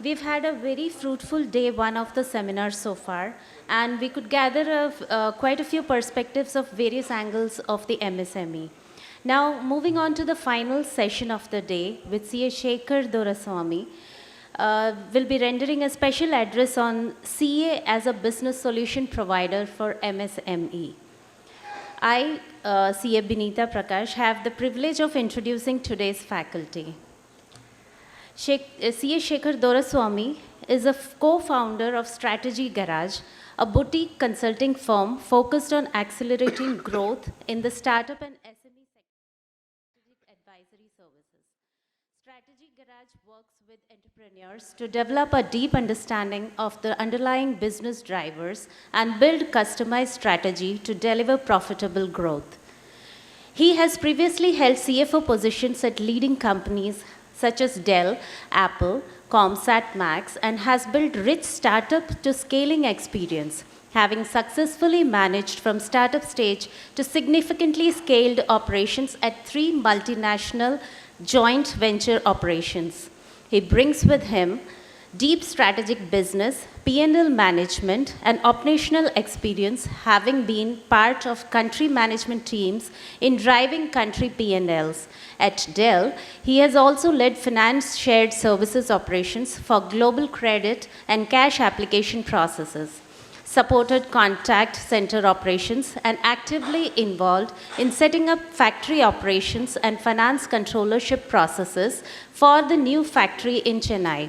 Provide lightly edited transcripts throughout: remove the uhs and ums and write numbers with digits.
We've had a very fruitful day one of the seminars so far, and we could gather quite a few perspectives of various angles of the MSME. Now, moving on to the final session of the day with CA Sekhar Doraswamy, will be rendering a special address on CA as a business solution provider for MSME. I, CA Binita Prakash, have the privilege of introducing today's faculty. CA Sekhar Doraswamy is a co-founder of Strategy Garage, a boutique consulting firm focused on accelerating growth in the startup and SME sector strategic advisory services. Strategy Garage works with entrepreneurs to develop a deep understanding of the underlying business drivers and build customized strategy to deliver profitable growth. He has previously held CFO positions at leading companies such as Dell, Apple, Comsat Max, and has built rich startup to scaling experience, having successfully managed from startup stage to significantly scaled operations at 3 multinational joint venture operations. He brings with him deep strategic business, P&L management, and operational experience, having been part of country management teams in driving country P&Ls. At Dell, he has also led finance shared services operations for global credit and cash application processes, supported contact center operations, and actively involved in setting up factory operations and finance controllership processes for the new factory in Chennai.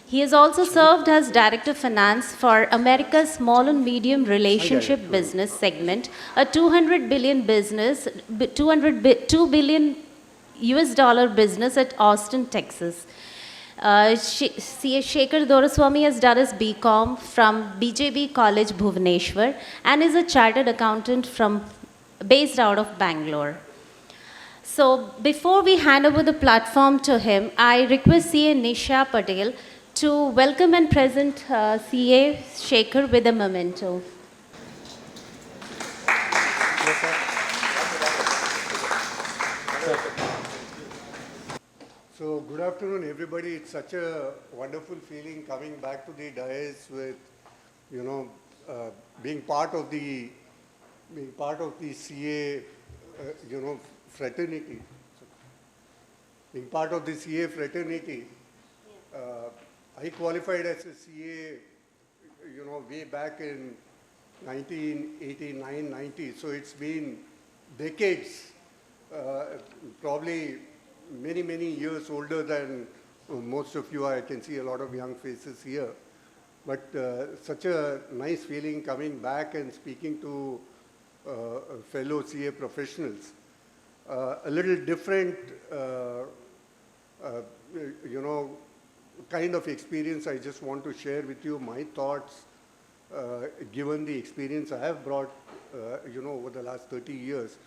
He has also served as Director of Finance for America's Small and Medium Relationship Business segment, a 200 billion business, 2 billion US dollar business at Austin, Texas. CA Sekhar Doraswamy has done his BCom from BJB College, Bhubaneswar, and is a chartered accountant based out of Bangalore. So before we hand over the platform to him, I request CA Nisha Patel to welcome and present CA Sekhar with a memento. Yes, sir. So good afternoon, everybody. It's such a wonderful feeling coming back to the dais with, being part of the CA, fraternity. Being part of the CA fraternity. I qualified as a CA, way back in 1989, 90. So it's been decades, probably many, many years older than most of you. I can see a lot of young faces here. But such a nice feeling coming back and speaking to fellow CA professionals. A little different, kind of experience. I just want to share with you my thoughts, given the experience I have brought, over the last 30 years.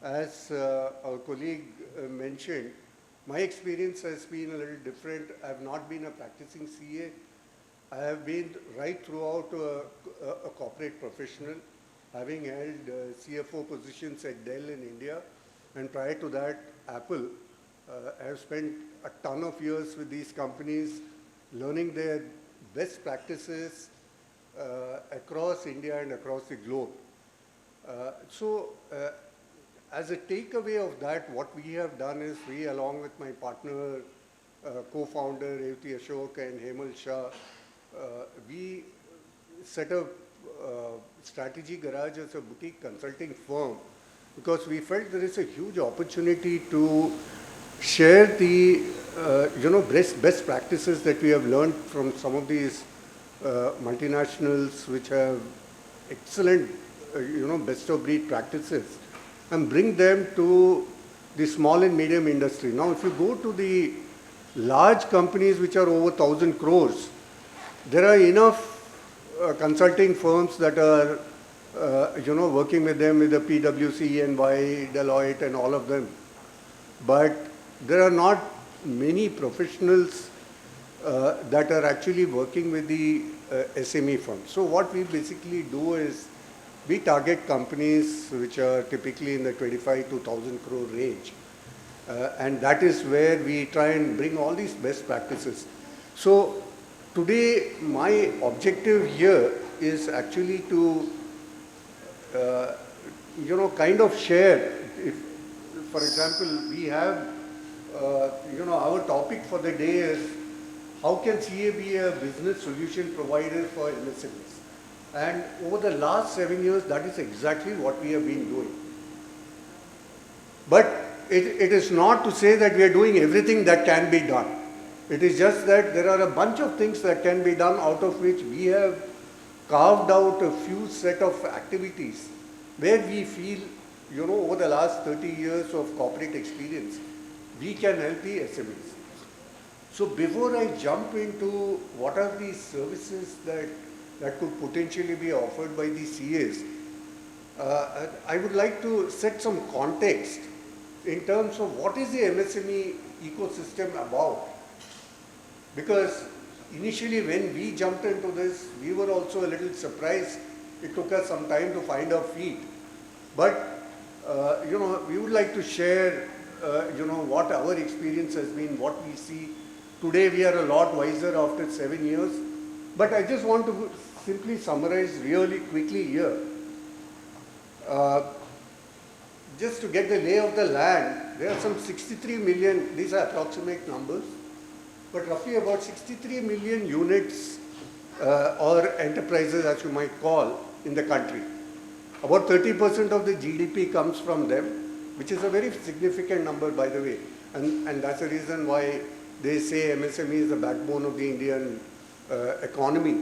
As our colleague mentioned, my experience has been a little different. I have not been a practicing CA. I have been right throughout a corporate professional, having held CFO positions at Dell in India, and prior to that, Apple. I have spent a ton of years with these companies, learning their best practices across India and across the globe. As a takeaway of that, what we have done is we, along with my partner, co-founder Revati Ashok and Hemal Shah, we set up Strategy Garage as a boutique consulting firm because we felt there is a huge opportunity to share the best practices that we have learned from some of these multinationals which have excellent best of breed practices and bring them to the small and medium industry. Now if you go to the large companies which are over 1,000 crores, there are enough consulting firms that are working with them, with the PwC, EY, Deloitte and all of them. But there are not many professionals that are actually working with the SME firms. So what we basically do is we target companies which are typically in the 25 to 1,000 crore range. And that is where we try and bring all these best practices. So today my objective here is actually to, kind of share. If, for example, we have, our topic for the day is how can CA be a business solution provider for MSMEs? And over the last 7 years, that is exactly what we have been doing. But it is not to say that we are doing everything that can be done. It is just that there are a bunch of things that can be done, out of which we have carved out a few set of activities where we feel, over the last 30 years of corporate experience, we can help the SMEs. So before I jump into what are the services that could potentially be offered by the CAs, I would like to set some context in terms of what is the MSME ecosystem about. Because initially when we jumped into this, we were also a little surprised. It took us some time to find our feet. But, we would like to share, what our experience has been, what we see. Today we are a lot wiser after 7 years. But I just want to simply summarize really quickly here. Just to get the lay of the land, there are some 63 million, these are approximate numbers, but roughly about 63 million units or enterprises, as you might call, in the country. About 30% of the GDP comes from them, which is a very significant number, by the way. And that's the reason why they say MSME is the backbone of the Indian economy.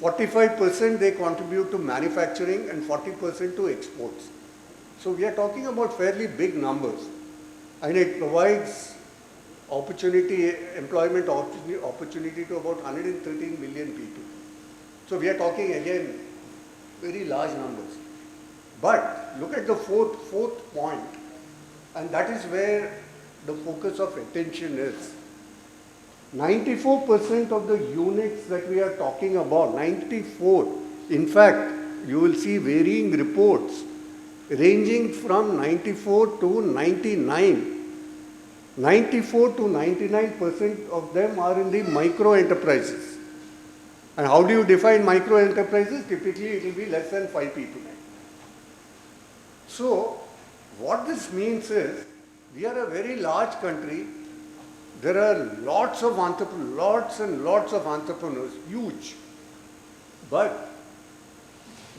45% they contribute to manufacturing and 40% to exports. So we are talking about fairly big numbers, and it provides employment opportunity to about 113 million people. So we are talking again very large numbers. But look at the fourth point, and that is where the focus of attention is. 94% of the units that we are talking about, 94, in fact, you will see varying reports ranging from 94 to 99. 94 to 99% of them are in the micro enterprises. And how do you define micro enterprises? Typically, it will be less than 5 people. So, what this means is, we are a very large country. There are lots and lots of entrepreneurs, huge. But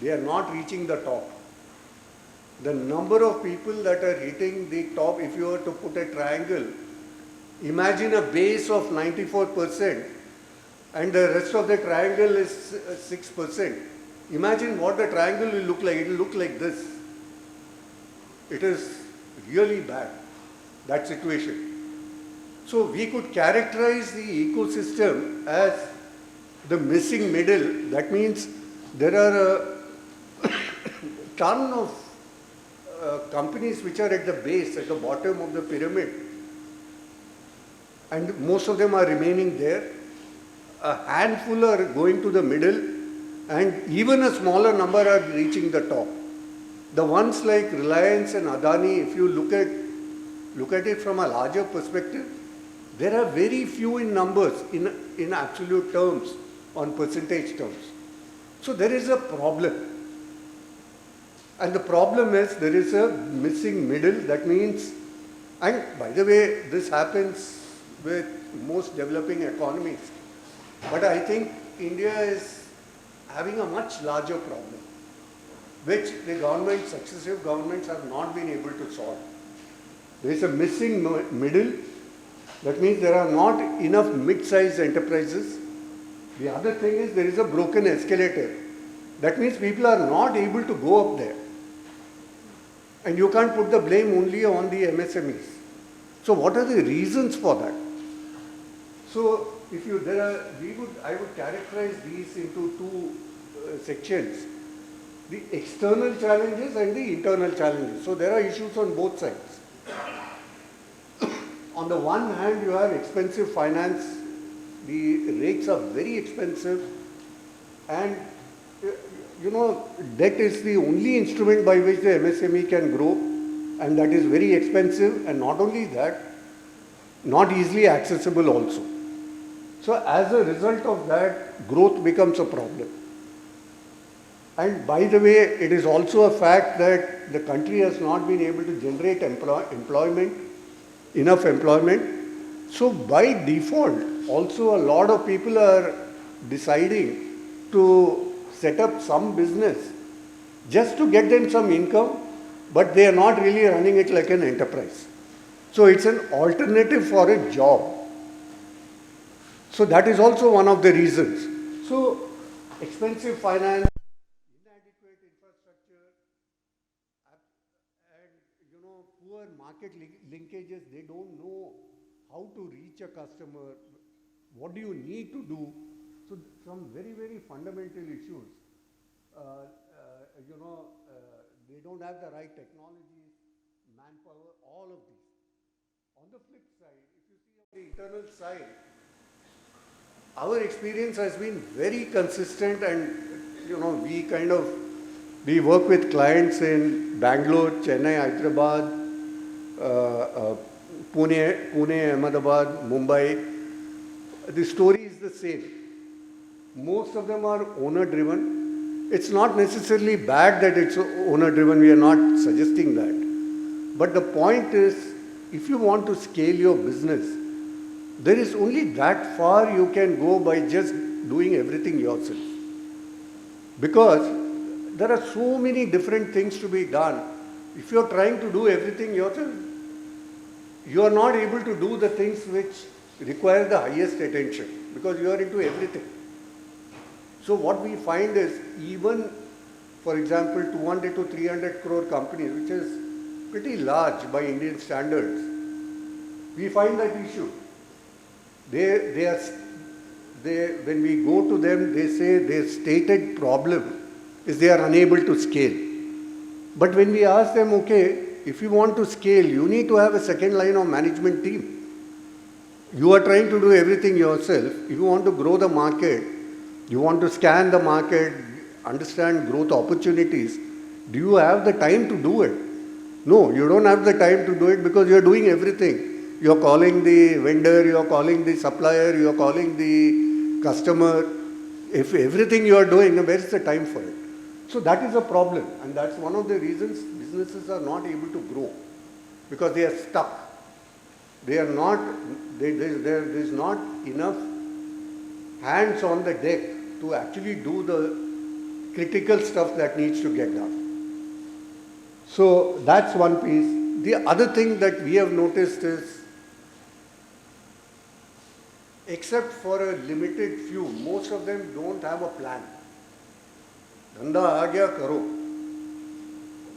they are not reaching the top. The number of people that are hitting the top, if you were to put a triangle, imagine a base of 94% and the rest of the triangle is 6%. Imagine what the triangle will look like. It will look like this. It is really bad, that situation. So we could characterize the ecosystem as the missing middle. That means there are a ton of companies which are at the base, at the bottom of the pyramid, and most of them are remaining there. A handful are going to the middle, and even a smaller number are reaching the top. The ones like Reliance and Adani, if you look at it from a larger perspective, there are very few in numbers, in absolute terms, on percentage terms. So there is a problem. And the problem is there is a missing middle. That means, and by the way, this happens with most developing economies. But I think India is having a much larger problem, which the successive governments have not been able to solve. There is a missing middle. That means there are not enough mid-sized enterprises. The other thing is there is a broken escalator. That means people are not able to go up there. And you can't put the blame only on the MSMEs. So what are the reasons for that? So I would characterize these into two sections: the external challenges and the internal challenges. So there are issues on both sides. On the one hand, you have expensive finance. The rates are very expensive, and debt is the only instrument by which the MSME can grow, and that is very expensive, and not only that, not easily accessible also. So as a result of that, growth becomes a problem. And by the way, it is also a fact that the country has not been able to generate employment, enough employment. So by default, also a lot of people are deciding to set up some business just to get them some income, but they are not really running it like an enterprise. So it's an alternative for a job. So that is also one of the reasons. So expensive finance, inadequate infrastructure, and poor market linkages. They don't know how to reach a customer. What do you need to do? So some very, very fundamental issues. They don't have the right technologies, manpower, all of these. On the flip side, if you see on the internal side, our experience has been very consistent, and we work with clients in Bangalore, Chennai, Hyderabad, Pune, Ahmedabad, Mumbai. The story is the same. Most of them are owner driven. It's not necessarily bad that it's owner driven, we are not suggesting that. But the point is, if you want to scale your business, there is only that far you can go by just doing everything yourself. Because there are so many different things to be done. If you're trying to do everything yourself, you are not able to do the things which require the highest attention because you are into everything. So what we find is, even, for example, 200 to 300 crore companies, which is pretty large by Indian standards, we find that issue. When we go to them, they say their stated problem is they are unable to scale. But when we ask them, okay, if you want to scale, you need to have a second line of management team. You are trying to do everything yourself. If you want to grow the market, you want to scan the market, understand growth opportunities, do you have the time to do it? No, you don't have the time to do it because you are doing everything. You are calling the vendor, you are calling the supplier, you are calling the customer. If everything you are doing, where is the time for it? So that is a problem, and that's one of the reasons businesses are not able to grow, because they are stuck. There is not enough hands on the deck to actually do the critical stuff that needs to get done. So that's one piece. The other thing that we have noticed is, except for a limited few, most of them don't have a plan. धंधा आ गया करो,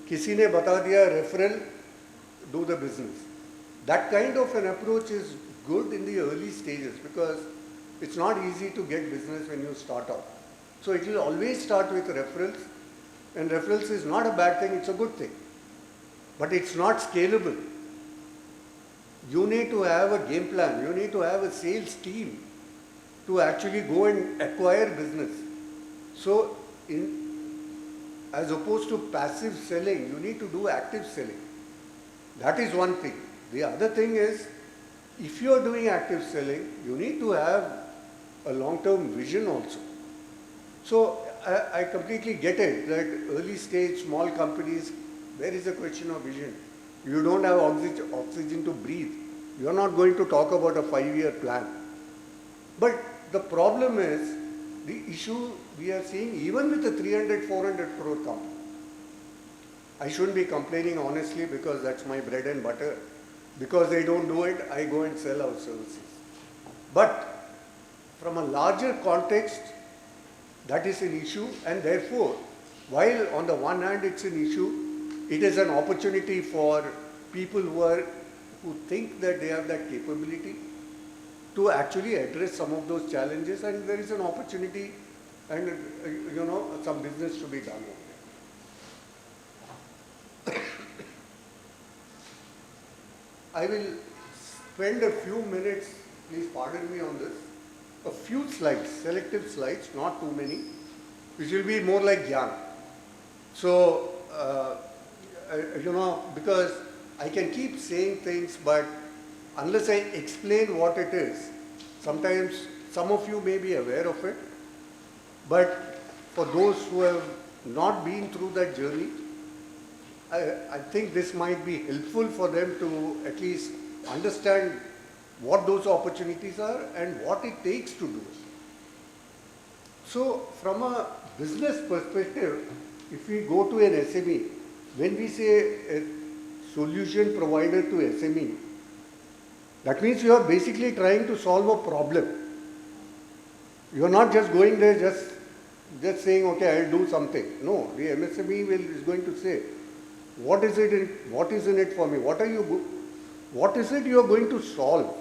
किसी ने बता दिया referral, do the business. That kind of an approach is good in the early stages because it's not easy to get business when you start out. So it will always start with referrals, and referrals is not a bad thing, it's a good thing. But it's not scalable. You need to have a game plan, you need to have a sales team to actually go and acquire business. So as opposed to passive selling, you need to do active selling. That is one thing. The other thing is, if you are doing active selling, you need to have a long-term vision also. So I completely get it that early stage, small companies, there is a question of vision. You don't have oxygen to breathe. You are not going to talk about a 5-year plan. But the problem is, the issue we are seeing even with the 300, 400 crore company. I shouldn't be complaining honestly because that's my bread and butter. Because they don't do it, I go and sell our services. But from a larger context, that is an issue, and therefore, while on the one hand it's an issue, it is an opportunity for people who think that they have that capability to actually address some of those challenges, and there is an opportunity and some business to be done over there. I will spend a few minutes, please pardon me on this, a few slides, selective slides, not too many, which will be more like yarn. So, because I can keep saying things, but unless I explain what it is, sometimes some of you may be aware of it, but for those who have not been through that journey, I think this might be helpful for them to at least understand what those opportunities are and what it takes to do it. So from a business perspective, if we go to an SME, when we say a solution provider to SME, that means you are basically trying to solve a problem. You are not just going there just saying, okay, I'll do something. No, the MSME is going to say, what is in it for me? What is it you are going to solve?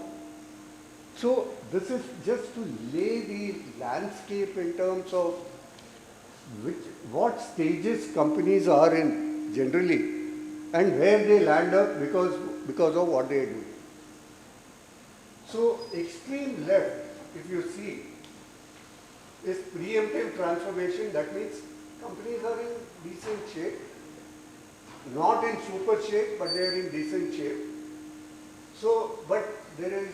So this is just to lay the landscape in terms of what stages companies are in generally and where they land up because of what they are doing. So extreme left, if you see, is preemptive transformation. That means companies are in decent shape, not in super shape, but they are in decent shape. So, but there is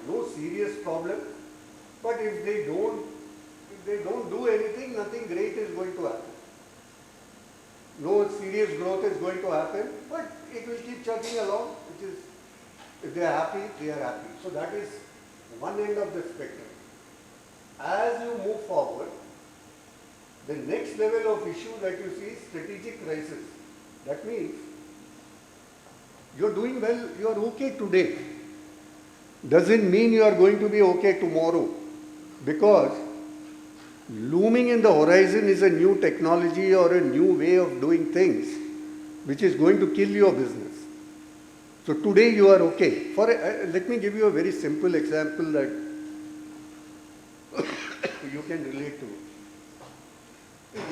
no serious problem. But if they don't do anything, nothing great is going to happen. No serious growth is going to happen, but it will keep chugging along, which is, if they are happy, they are happy. So that is one end of the spectrum. As you move forward, the next level of issue that you see is strategic crisis. That means you are doing well, you are okay today. Doesn't mean you are going to be okay tomorrow, because looming in the horizon is a new technology or a new way of doing things which is going to kill your business. So today you are okay. Let me give you a very simple example that you can relate to.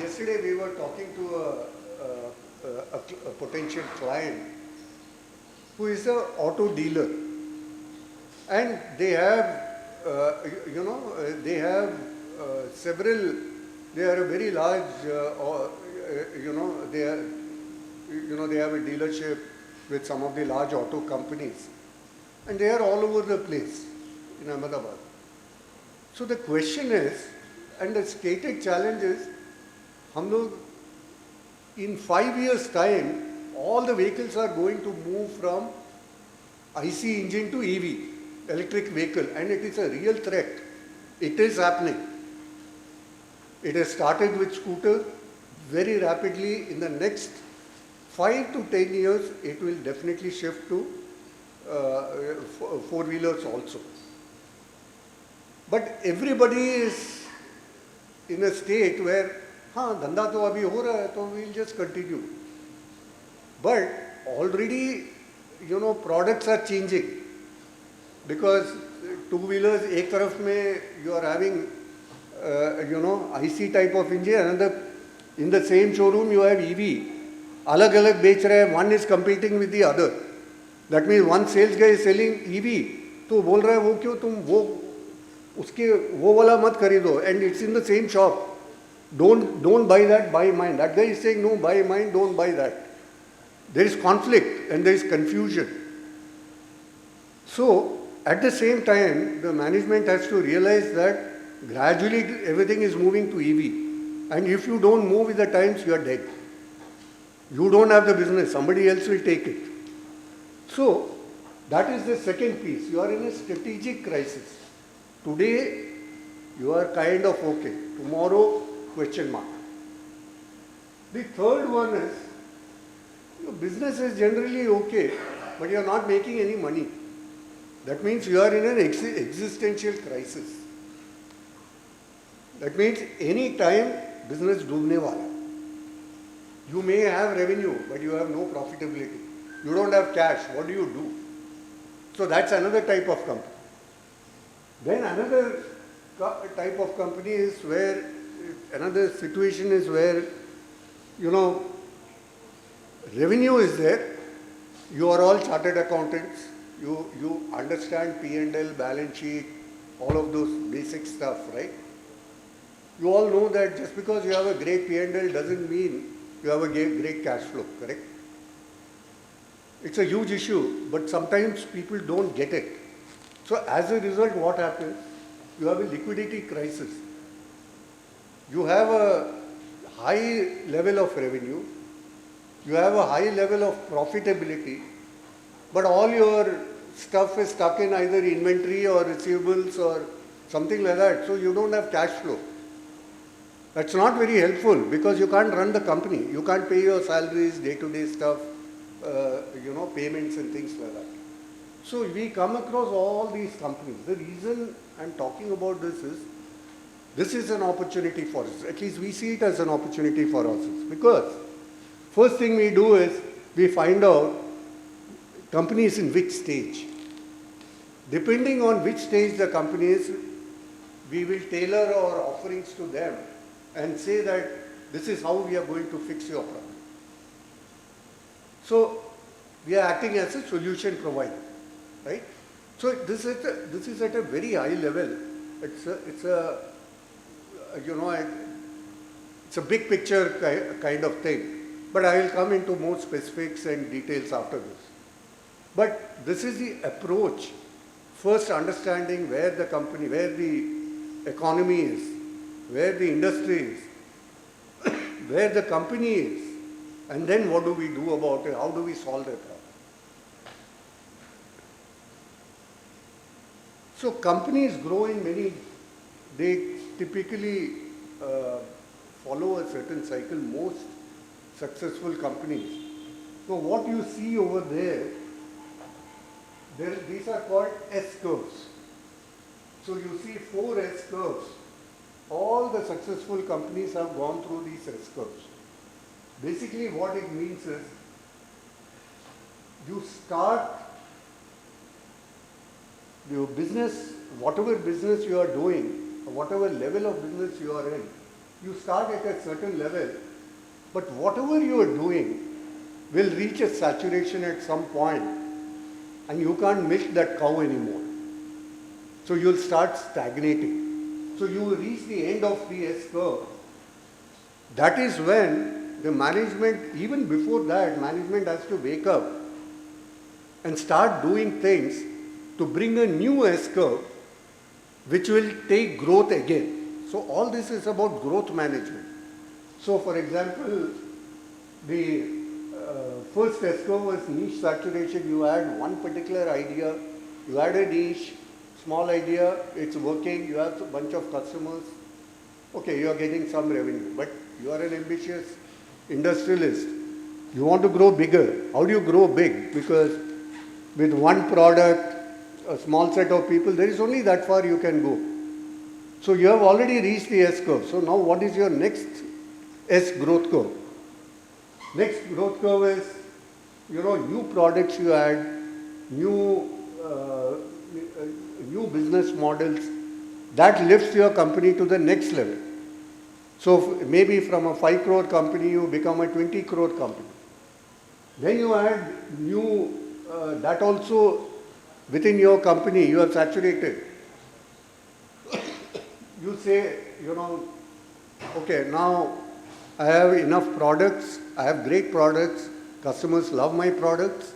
Yesterday we were talking to a potential client who is an auto dealer, and they have several. They are a very large, they have a dealership with some of the large auto companies, and they are all over the place in Ahmedabad. So the question is, and the stated challenge is, in 5 years' time, all the vehicles are going to move from IC engine to EV, electric vehicle, and it is a real threat. It is happening. It has started with scooter. Very rapidly, in the next 5 to 10 years, it will definitely shift to four-wheelers also. But everybody is in a state where, धंधा तो अभी हो रहा है, तो we'll just continue. But already, products are changing, because two-wheelers, एक तरफ में you are having, IC type of engine, another in the same showroom you have EV. अलग-अलग बेच रहे हैं, one is competing with the other. That means one sales guy is selling EV, तो बोल रहा है वो क्यों तुम वो वाला मत खरीदो, and it's in the same shop. Don't buy that, buy mine. That guy is saying no, buy mine, don't buy that. There is conflict and there is confusion. So at the same time, the management has to realize that gradually everything is moving to EV, and if you don't move with the times, you are dead. You don't have the business, somebody else will take it. So that is the second piece. You are in a strategic crisis. Today you are kind of okay. Tomorrow, question mark. The third one is, your business is generally okay, but you are not making any money. That means you are in an existential crisis. That means any time business डूबने वाला. You may have revenue, but you have no profitability. You don't have cash. What do you do? So that's another type of company. Then another type of company is where, another situation is where, revenue is there. You are all chartered accountants. You understand P&L, balance sheet, all of those basic stuff, right? You all know that just because you have a great P&L doesn't mean you have a great cash flow, correct? It's a huge issue, but sometimes people don't get it. So as a result, what happens? you have a liquidity crisis. You have a high level of revenue, you have a high level of profitability, but all your stuff is stuck in either inventory or receivables or something like that, so you don't have cash flow. That's not very helpful because you can't run the company. You can't pay your salaries, day-to-day stuff, payments and things like that. So we come across all these companies. The reason I'm talking about this is an opportunity for us. At least we see it as an opportunity for us. Because first thing we do is we find out company is in which stage. Depending on which stage the company is, we will tailor our offerings to them and say that this is how we are going to fix your problem. So we are acting as a solution provider, right? So this is at a very high level. It's a big picture kind of thing. But I will come into more specifics and details after this. But this is the approach. First understanding where the company, where the economy is, where the industry is, where the company is, and then what do we do about it? How do we solve the problem? So companies grow in many, they typically follow a certain cycle, most successful companies. So what you see over there, these are called S curves. So you see 4 S curves. All the successful companies have gone through these S curves. Basically what it means is, you start your business, whatever business you are doing, or whatever level of business you are in, you start at a certain level, but whatever you are doing will reach a saturation at some point, and you can't milk that cow anymore. So you'll start stagnating. So you will reach the end of the S curve. That is when the management, even before that, management has to wake up and start doing things to bring a new S curve which will take growth again. So all this is about growth management. So for example, the first S curve was niche saturation. You had one particular idea, you had a niche, small idea, it's working, you have a bunch of customers. Okay, you are getting some revenue, but you are an ambitious industrialist. You want to grow bigger. How do you grow big? Because with one product, a small set of people, there is only that far you can go. So you have already reached the S curve. So now what is your next S growth curve? Next growth curve is, new products you add, new business models. That lifts your company to the next level. So maybe from a 5 crore company, you become a 20 crore company. Then you add that also within your company, you have saturated. You say, okay, now I have enough products, I have great products, customers love my products,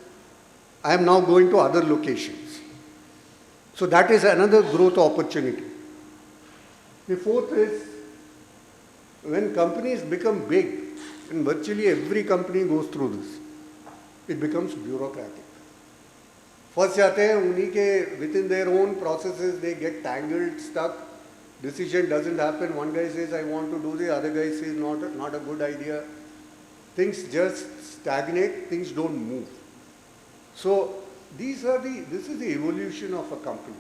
I am now going to other locations. So that is another growth opportunity. The fourth is, when companies become big, and virtually every company goes through this, it becomes bureaucratic. First within their own processes, they get tangled, stuck. Decision doesn't happen. One guy says, I want to do this. Other guy says, not a good idea. Things just stagnate. Things don't move. So this is the evolution of a company.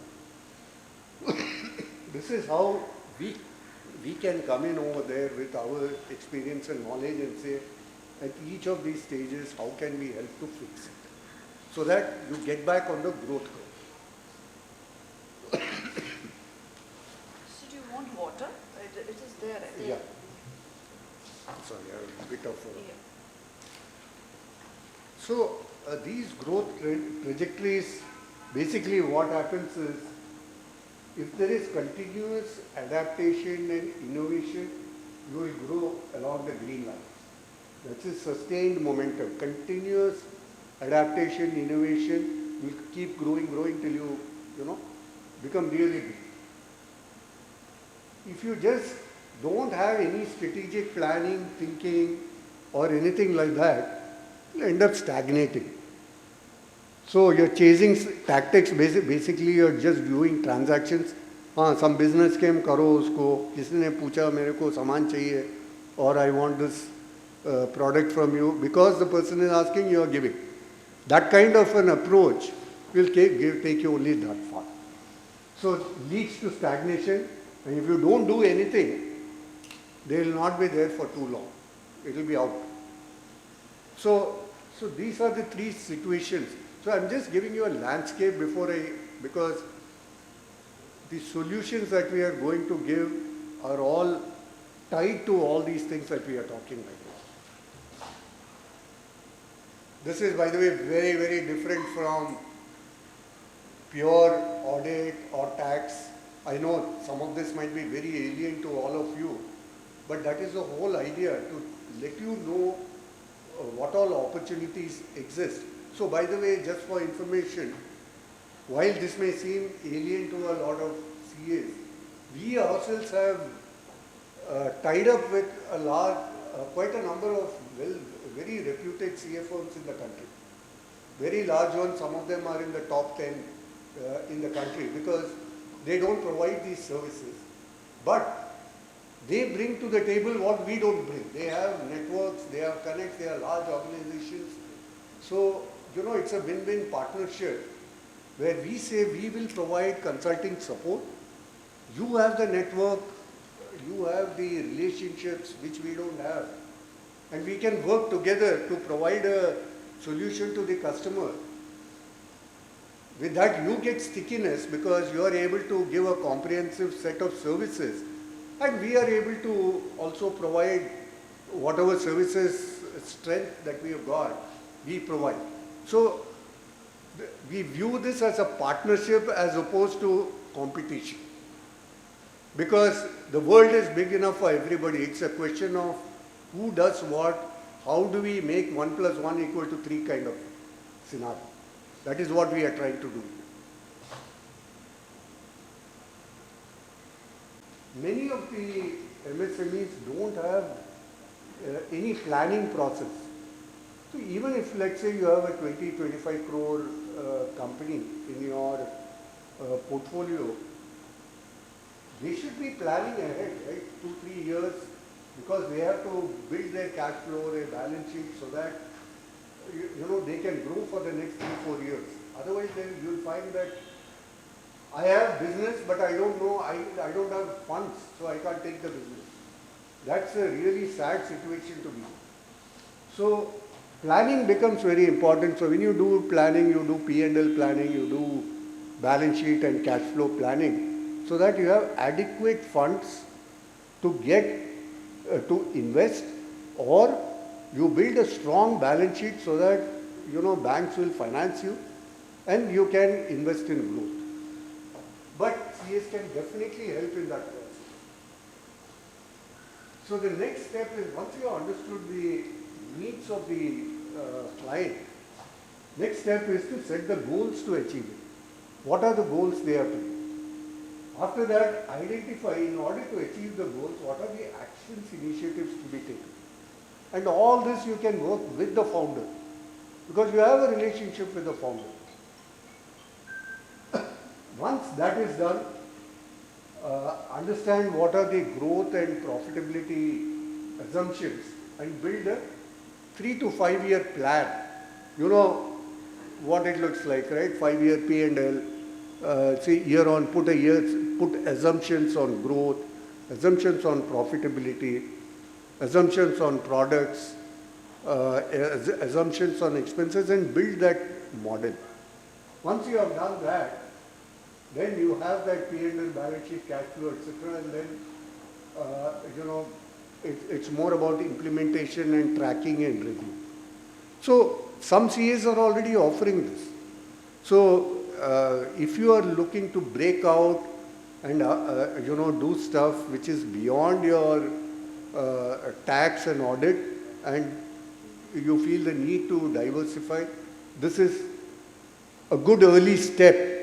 This is how we can come in over there with our experience and knowledge and say, at each of these stages, how can we help to fix it? So that you get back on the growth curve. So do you want water? It is there. I think. Yeah. Sorry, I have a bit of a... Yeah. So these growth trajectories, basically what happens is, if there is continuous adaptation and innovation, you will grow along the green lines. That's a sustained momentum. Continuous adaptation, innovation, you will keep growing till you, become really big. if you just don't have any strategic planning, thinking, or anything like that, you'll end up stagnating. So you're chasing tactics, basically you're just doing transactions. हाँ, some business came, करो उसको, किसी ने पूछा मेरे को सामान चाहिए, or I want this product from you, because the person is asking, you are giving. That kind of an approach will take you only that far. So it leads to stagnation, and if you don't do anything, they will not be there for too long. It will be out. So these are the three situations. So I'm just giving you a landscape because the solutions that we are going to give are all tied to all these things that we are talking about. This is, by the way, very, very different from pure audit or tax. I know some of this might be very alien to all of you, but that is the whole idea, to let you know what all opportunities exist. So by the way, just for information, while this may seem alien to a lot of CAs, we ourselves have tied up with quite a number of very reputed CA firms in the country. Very large ones, some of them are in the top 10 in the country, because they don't provide these services. But they bring to the table what we don't bring. They have networks, they have connects, they are large organizations. So, it's a win-win partnership where we say we will provide consulting support. You have the network, you have the relationships which we don't have. And we can work together to provide a solution to the customer. With that, you get stickiness because you are able to give a comprehensive set of services. And we are able to also provide whatever services, strength that we have got, we provide. So we view this as a partnership as opposed to competition. Because the world is big enough for everybody. It's a question of who does what, how do we make 1 + 1 = 3 kind of scenario. That is what we are trying to do. Many of the MSMEs don't have any planning process. So even if, let's say, you have a 20-25 crore company in your portfolio, they should be planning ahead, right? 2-3 years, because they have to build their cash flow, their balance sheet, so that they can grow for the next 3-4 years. Otherwise, then you'll find that I have business, but I don't know, I don't have funds, so I can't take the business. That's a really sad situation to be. So planning becomes very important. So when you do planning, you do P&L planning, you do balance sheet and cash flow planning, so that you have adequate funds to get to invest, or you build a strong balance sheet so that banks will finance you and you can invest in growth. But CS can definitely help in that process. So the next step is, once you have understood the needs of the client, next step is to set the goals to achieve it. What are the goals they have to do? After that, identify, in order to achieve the goals, what are the actions, initiatives to be taken. And all this you can work with the founder, because you have a relationship with the founder. Once that is done, understand what are the growth and profitability assumptions and build a 3 to 5 year plan. You know what it looks like, right? 5-year P&L, say year on, put assumptions on growth, assumptions on profitability, assumptions on products, assumptions on expenses, and build that model. Once you have done that, then you have that P&L, balance sheet, cash flow, etc. And then, it's more about implementation and tracking and review. So some CAs are already offering this. So if you are looking to break out and do stuff which is beyond your tax and audit, and you feel the need to diversify, this is a good early step.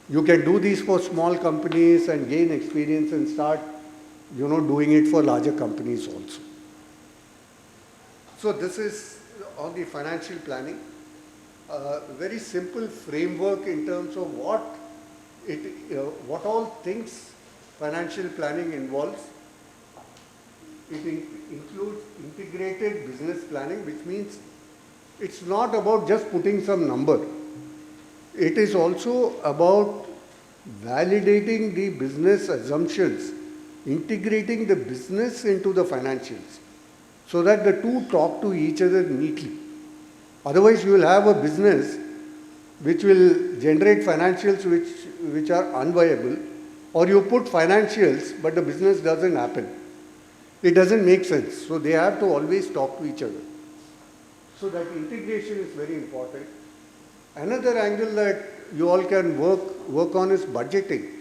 You can do these for small companies and gain experience and start doing it for larger companies also. So this is on the financial planning. Very simple framework in terms of what all things financial planning involves. It includes integrated business planning, which means it's not about just putting some number. It is also about validating the business assumptions, integrating the business into the financials, so that the two talk to each other neatly. Otherwise, you will have a business which will generate financials which are unviable, or you put financials but the business doesn't happen. It doesn't make sense. So they have to always talk to each other. So that integration is very important. Another angle that you all can work on is budgeting.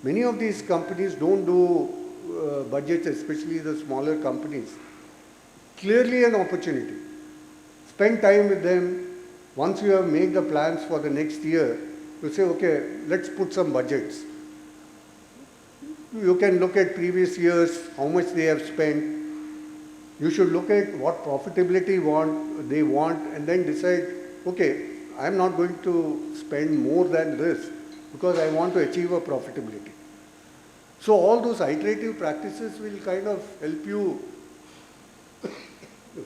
Many of these companies don't do budgets, especially the smaller companies. Clearly an opportunity. Spend time with them. Once you have made the plans for the next year, you say, okay, let's put some budgets. You can look at previous years, how much they have spent. You should look at what profitability they want, and then decide, okay, I'm not going to spend more than this because I want to achieve a profitability. So all those iterative practices will kind of help you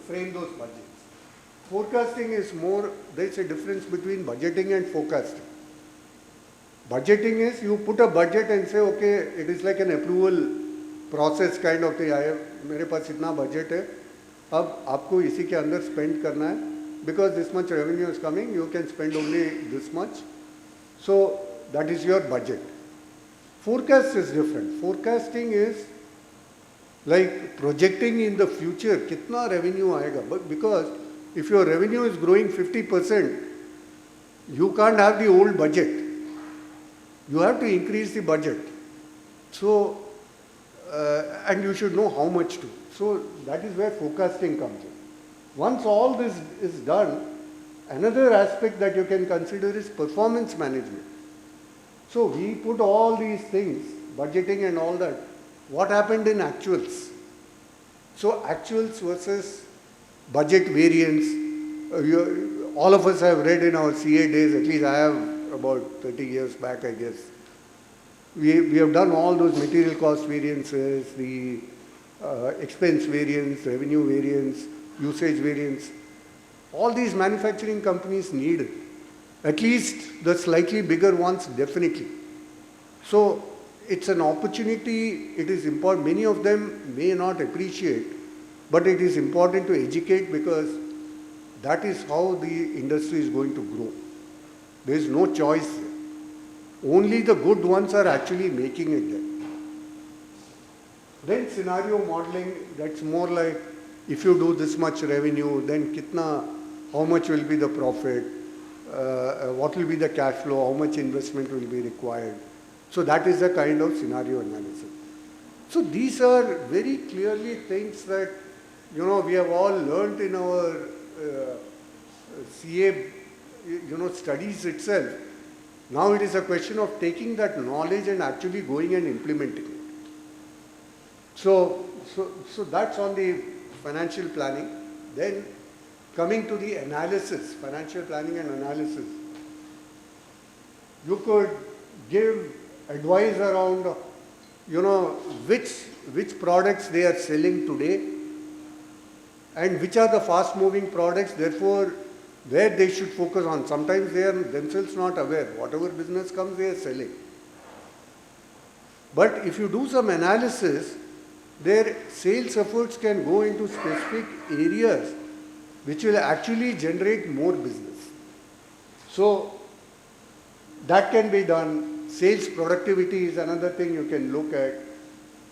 frame those budgets. Forecasting is more, there's a difference between budgeting and forecasting. Budgeting is you put a budget and say, okay, it is like an approval process kind of thing. मेरे पास इतना budget है, अब आपको इसी के अंदर spend करना है, because this much revenue is coming, you can spend only this much. So that is your budget. Forecast is different. Forecasting is like projecting in the future, कितना revenue आएगा. But because if your revenue is growing 50%, you can't have the old budget. You have to increase the budget. So, and you should know how much to. So that is where forecasting comes in. Once all this is done, another aspect that you can consider is performance management. So we put all these things, budgeting and all that. What happened in actuals? So actuals versus budget variance. All of us have read in our CA days, at least I have about 30 years back, I guess. We have done all those material cost variances, the expense variance, revenue variance, usage variance. All these manufacturing companies need it. At least the slightly bigger ones, definitely. So it's an opportunity, it is important. Many of them may not appreciate, but it is important to educate because that is how the industry is going to grow. There is no choice. Only the good ones are actually making it there. Then scenario modeling, that's more like if you do this much revenue, then how much will be the profit, what will be the cash flow, how much investment will be required. So that is the kind of scenario analysis. So these are very clearly things that, we have all learned in our CA, studies itself. Now it is a question of taking that knowledge and actually going and implementing it. So that's on the financial planning. Then coming to the analysis, financial planning and analysis. You could give advice around, which products they are selling today and which are the fast moving products, therefore where they should focus on. Sometimes they are themselves not aware. Whatever business comes, they are selling. But if you do some analysis, their sales efforts can go into specific areas which will actually generate more business. So that can be done. Sales productivity is another thing you can look at.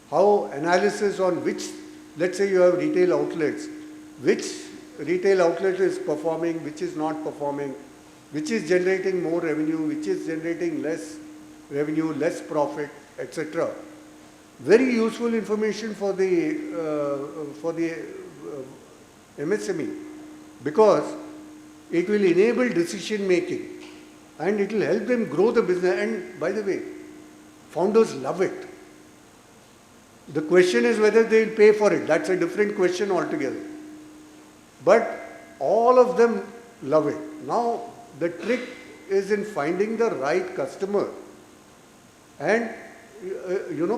How analysis on which, let's say you have retail outlets, which retail outlet is performing, which is not performing, which is generating more revenue, which is generating less revenue, less profit, etc. Very useful information for the MSME, because it will enable decision making and it will help them grow the business. And by the way, founders love it. The question is whether they will pay for it. That's a different question altogether. But all of them love it. Now, the trick is in finding the right customer and,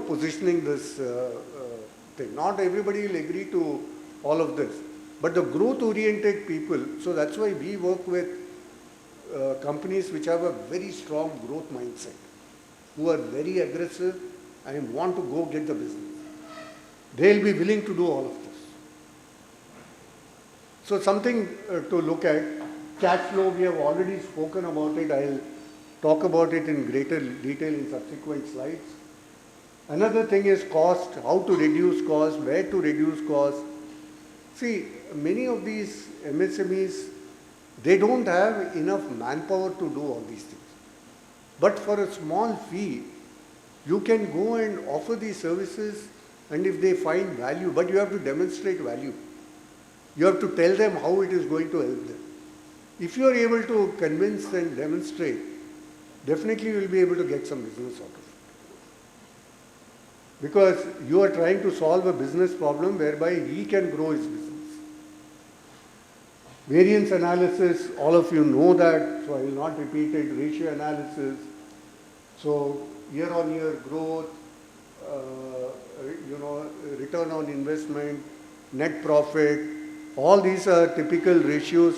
positioning this thing. Not everybody will agree to all of this. But the growth-oriented people, so that's why we work with companies which have a very strong growth mindset, who are very aggressive and want to go get the business. They'll be willing to do all of this. So something to look at. Cash flow, we have already spoken about it. I'll talk about it in greater detail in subsequent slides. Another thing is cost, how to reduce cost, where to reduce cost. See, many of these MSMEs, they don't have enough manpower to do all these things. But for a small fee, you can go and offer these services, and if they find value, but you have to demonstrate value. You have to tell them how it is going to help them. If you are able to convince and demonstrate, definitely you will be able to get some business out of it. Because you are trying to solve a business problem whereby he can grow his business. Variance analysis, all of you know that, so I will not repeat it. Ratio analysis, so year-on-year growth, return on investment, net profit, all these are typical ratios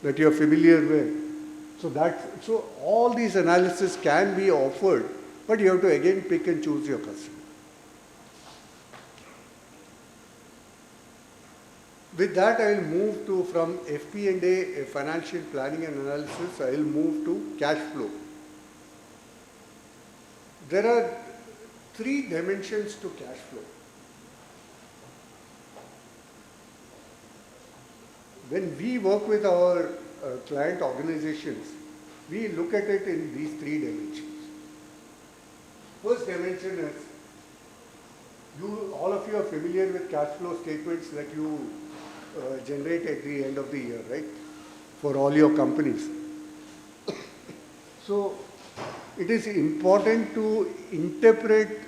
that you are familiar with. So all these analysis can be offered, but you have to again pick and choose your customer. With that, I will move to from FP&A, financial planning and analysis, I will move to cash flow. There are 3 dimensions to cash flow. When we work with our client organizations, we look at it in these 3 dimensions. First dimension is, all of you are familiar with cash flow statements that you generate at the end of the year, right? For all your companies. So, it is important to interpret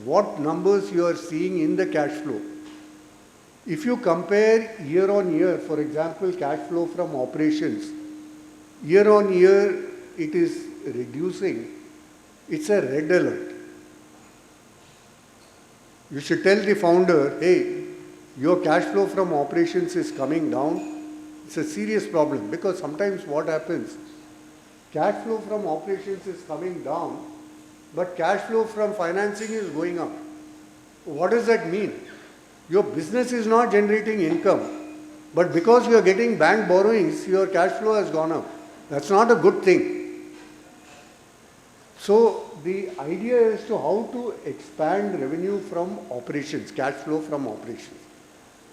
what numbers you are seeing in the cash flow. If you compare year on year, for example, cash flow from operations, year on year it is reducing, it's a red alert. You should tell the founder, hey, your cash flow from operations is coming down. It's a serious problem, because sometimes what happens, cash flow from operations is coming down, but cash flow from financing is going up. What does that mean? Your business is not generating income, but because you are getting bank borrowings, your cash flow has gone up. That's not a good thing. So the idea is to how to expand revenue from operations, cash flow from operations.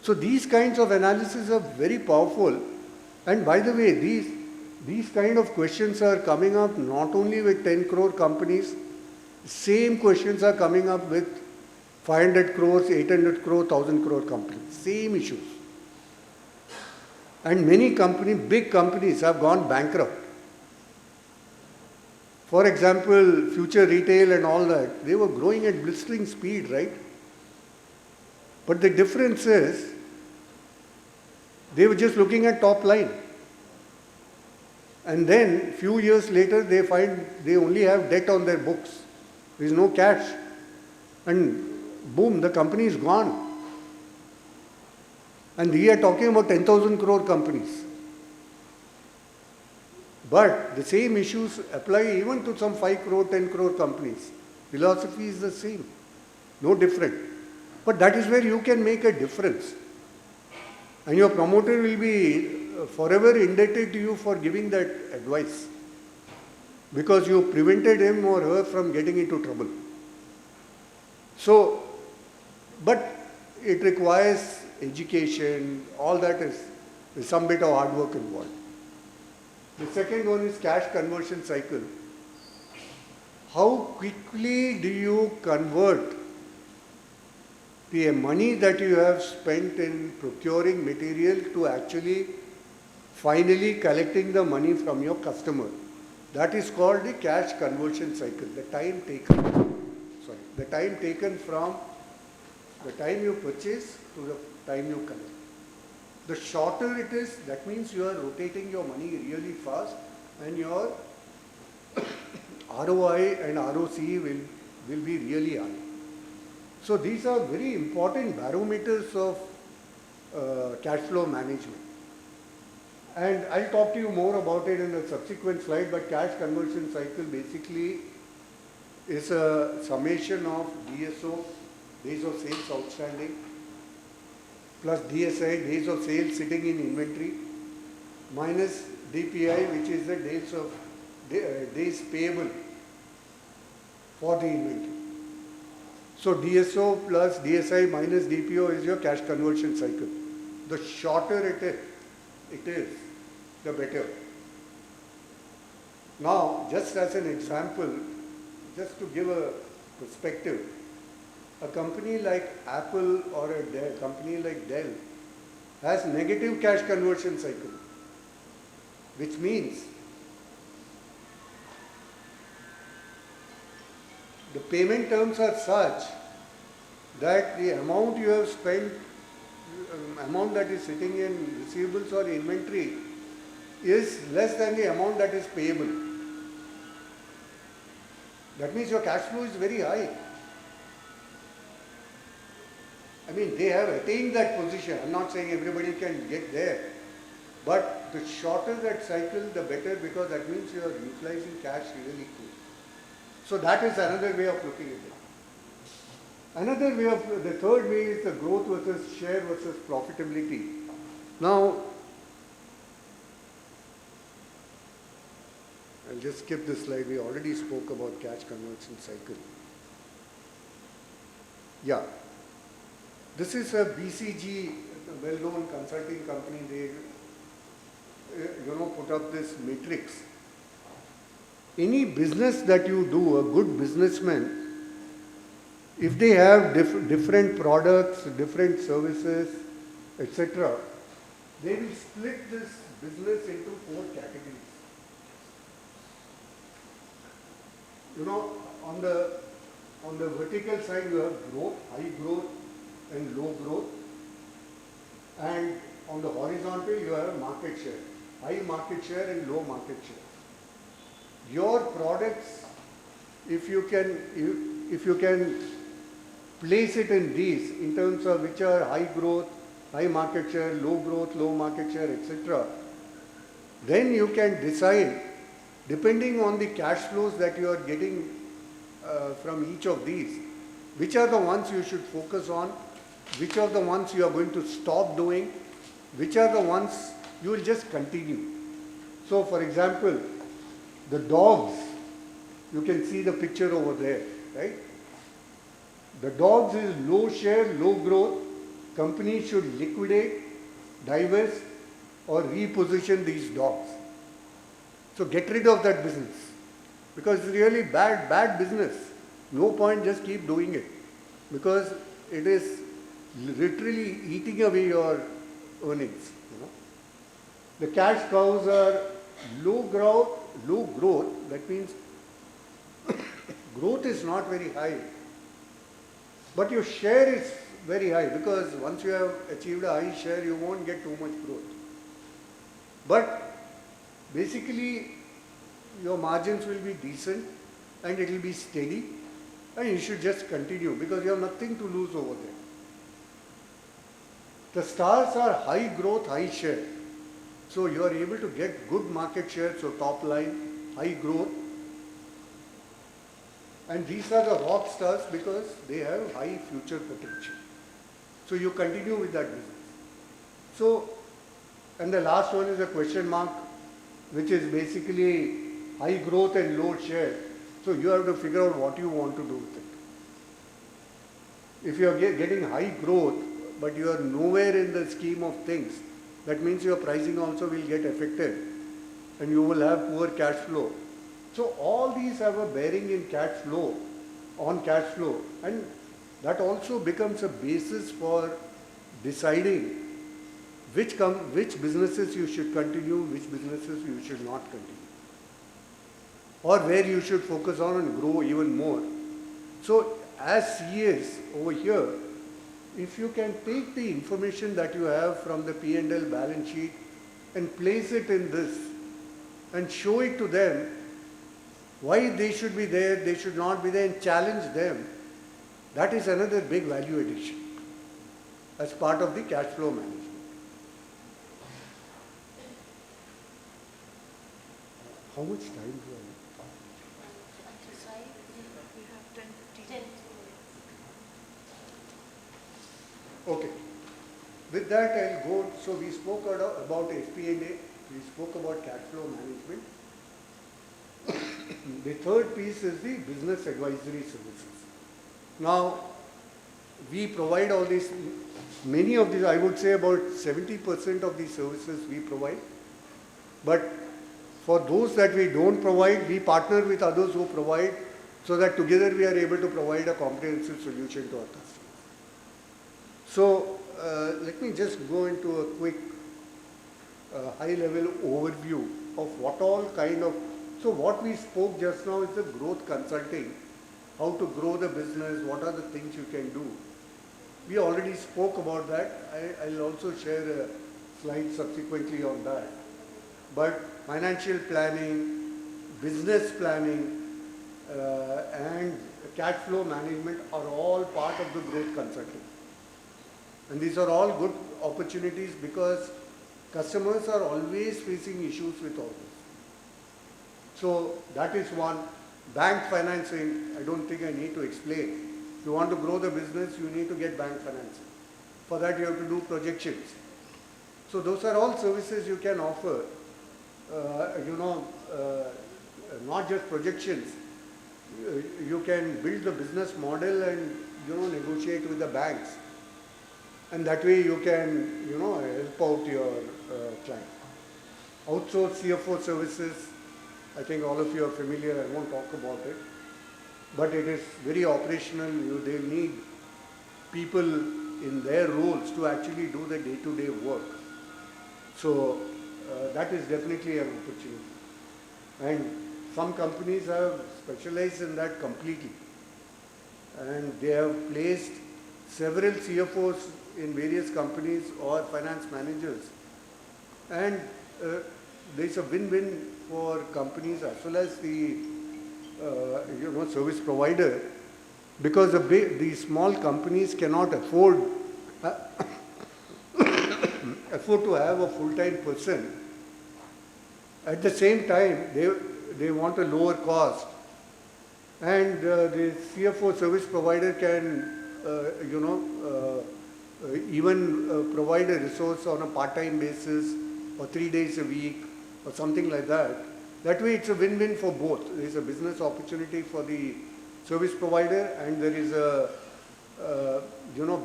So these kinds of analysis are very powerful. And by the way, these kind of questions are coming up not only with 10 crore companies, same questions are coming up with 500 crores, 800 crore, 1000 crore companies, same issues. And many companies, big companies have gone bankrupt. For example, Future Retail and all that, they were growing at blistering speed, right? But the difference is, they were just looking at top line. And then, few years later, they find they only have debt on their books. There is no cash. And boom, the company is gone. And we are talking about 10,000 crore companies. But the same issues apply even to some 5 crore, 10 crore companies. Philosophy is the same, no different. But that is where you can make a difference. And your promoter will be forever indebted to you for giving that advice, because you prevented him or her from getting into trouble. So, but it requires education, all that is some bit of hard work involved. The second one is cash conversion cycle. How quickly do you convert the money that you have spent in procuring material to actually finally collecting the money from your customer? That is called the cash conversion cycle, the time taken from The time you purchase to the time you collect. The shorter it is, that means you are rotating your money really fast and your ROI and ROC will be really high. So these are very important barometers of cash flow management. And I'll talk to you more about it in a subsequent slide, but cash conversion cycle basically is a summation of DSO, days of sales outstanding, plus DSI, days of sales sitting in inventory, minus DPI, which is the days payable for the inventory. So DSO plus DSI minus DPO is your cash conversion cycle. The shorter it is, the better. Now, just as an example, just to give a perspective, a company like Apple or a company like Dell has negative cash conversion cycle, which means the payment terms are such that the amount you have spent, amount that is sitting in receivables or inventory is less than the amount that is payable. That means your cash flow is very high. I mean, they have attained that position. I'm not saying everybody can get there. But the shorter that cycle, the better, because that means you are utilizing cash really quick. So that is another way of looking at it. Another way of, the third way is the growth versus share versus profitability. Now, I'll just skip this slide. We already spoke about cash conversion cycle. Yeah. This is a BCG, a well-known consulting company. They, put up this matrix. Any business that you do, a good businessman, if they have different products, different services, etc., they will split this business into 4 categories. On the vertical side you have growth, high growth and low growth, and on the horizontal you have market share, high market share and low market share. Your products, if you can place it in these in terms of which are high growth, high market share, low growth, low market share, etc., then you can decide, depending on the cash flows that you are getting from each of these, which are the ones you should focus on, which are the ones you are going to stop doing, which are the ones you will just continue. So for example, the dogs, you can see the picture over there, right? The dogs is low share, low growth. Companies should liquidate, divest or reposition these dogs. So get rid of that business, because it's really bad business. No point just keep doing it, because it is literally eating away your earnings. The cash cows are low growth. That means growth is not very high, but your share is very high, because once you have achieved a high share, you won't get too much growth. But basically, your margins will be decent and it will be steady, and you should just continue because you have nothing to lose over there. The stars are high growth, high share. So you are able to get good market share, so top line, high growth. And these are the rock stars because they have high future potential. So you continue with that business. So, and the last one is a question mark, which is basically high growth and low share. So you have to figure out what you want to do with it. If you are getting high growth, but you are nowhere in the scheme of things, that means your pricing also will get affected and you will have poor cash flow. So all these have a bearing in cash flow, on cash flow, and that also becomes a basis for deciding which businesses you should continue, which businesses you should not continue, or where you should focus on and grow even more. So as CAs over here, if you can take the information that you have from the P&L balance sheet and place it in this and show it to them, why they should be there, they should not be there, and challenge them, that is another big value addition as part of the cash flow management. How much time do I have? We have 10, 15. Okay. With that, I'll go. So we spoke about FP&A, we spoke about cash flow management. The third piece is the business advisory services. Now, we provide all these, many of these, I would say about 70% of these services we provide. But for those that we don't provide, we partner with others who provide, so that together we are able to provide a comprehensive solution to our customers. So let me just go into a quick high-level overview of what all kind of, so what we spoke just now is the growth consulting, how to grow the business, what are the things you can do. We already spoke about that. I'll also share a slide subsequently on that. But financial planning, business planning, and cash flow management are all part of the growth consulting. And these are all good opportunities because customers are always facing issues with all this. So that is one. Bank financing, I don't think I need to explain. If you want to grow the business, you need to get bank financing. For that you have to do projections. So those are all services you can offer. Not just projections. You can build the business model and negotiate with the banks. And that way you can help out your client. Outsource CFO services, I think all of you are familiar, I won't talk about it. But it is very operational. They need people in their roles to actually do the day-to-day work. So that is definitely an opportunity. And some companies have specialized in that completely. And they have placed several CFOs in various companies or finance managers. And there is a win-win for companies as well as the service provider, because the small companies cannot afford to have a full-time person. At the same time, they want a lower cost, and the CFO service provider can even provide a resource on a part-time basis or 3 days a week or something like that. That way it's a win-win for both. There is a business opportunity for the service provider, and there is a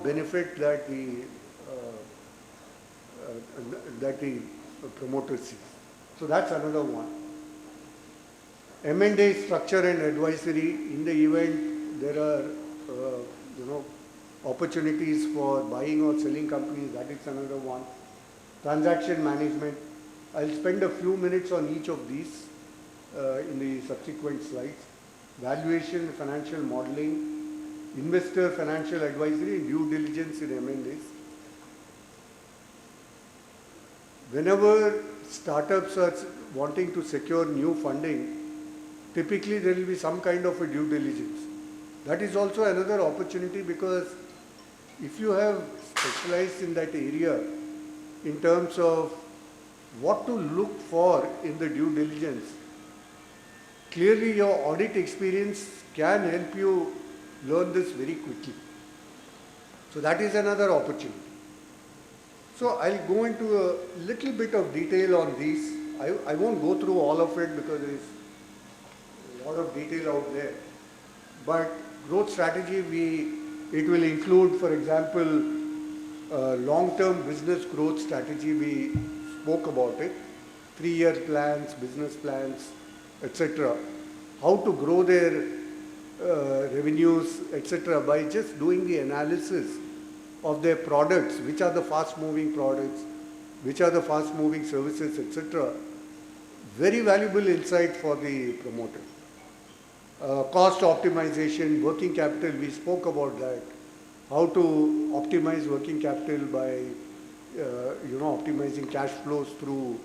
benefit that the promoter sees. So that's another one. M&A structure and advisory. In the event there are opportunities for buying or selling companies, that is another one. Transaction management. I'll spend a few minutes on each of these in the subsequent slides. Valuation, financial modeling, investor financial advisory, due diligence in M&As. Whenever startups are wanting to secure new funding, typically there will be some kind of a due diligence. That is also another opportunity, because if you have specialized in that area in terms of what to look for in the due diligence, clearly your audit experience can help you learn this very quickly. So that is another opportunity. So I'll go into a little bit of detail on these. I won't go through all of it because there is a lot of detail out there. But growth strategy, it will include, for example, long-term business growth strategy. We spoke about it. 3-year plans, business plans, etc. How to grow their revenues, etc. by just doing the analysis of their products, which are the fast-moving products, which are the fast-moving services, etc. Very valuable insight for the promoter. Cost optimization, working capital, we spoke about that. how to optimize working capital by, optimizing cash flows through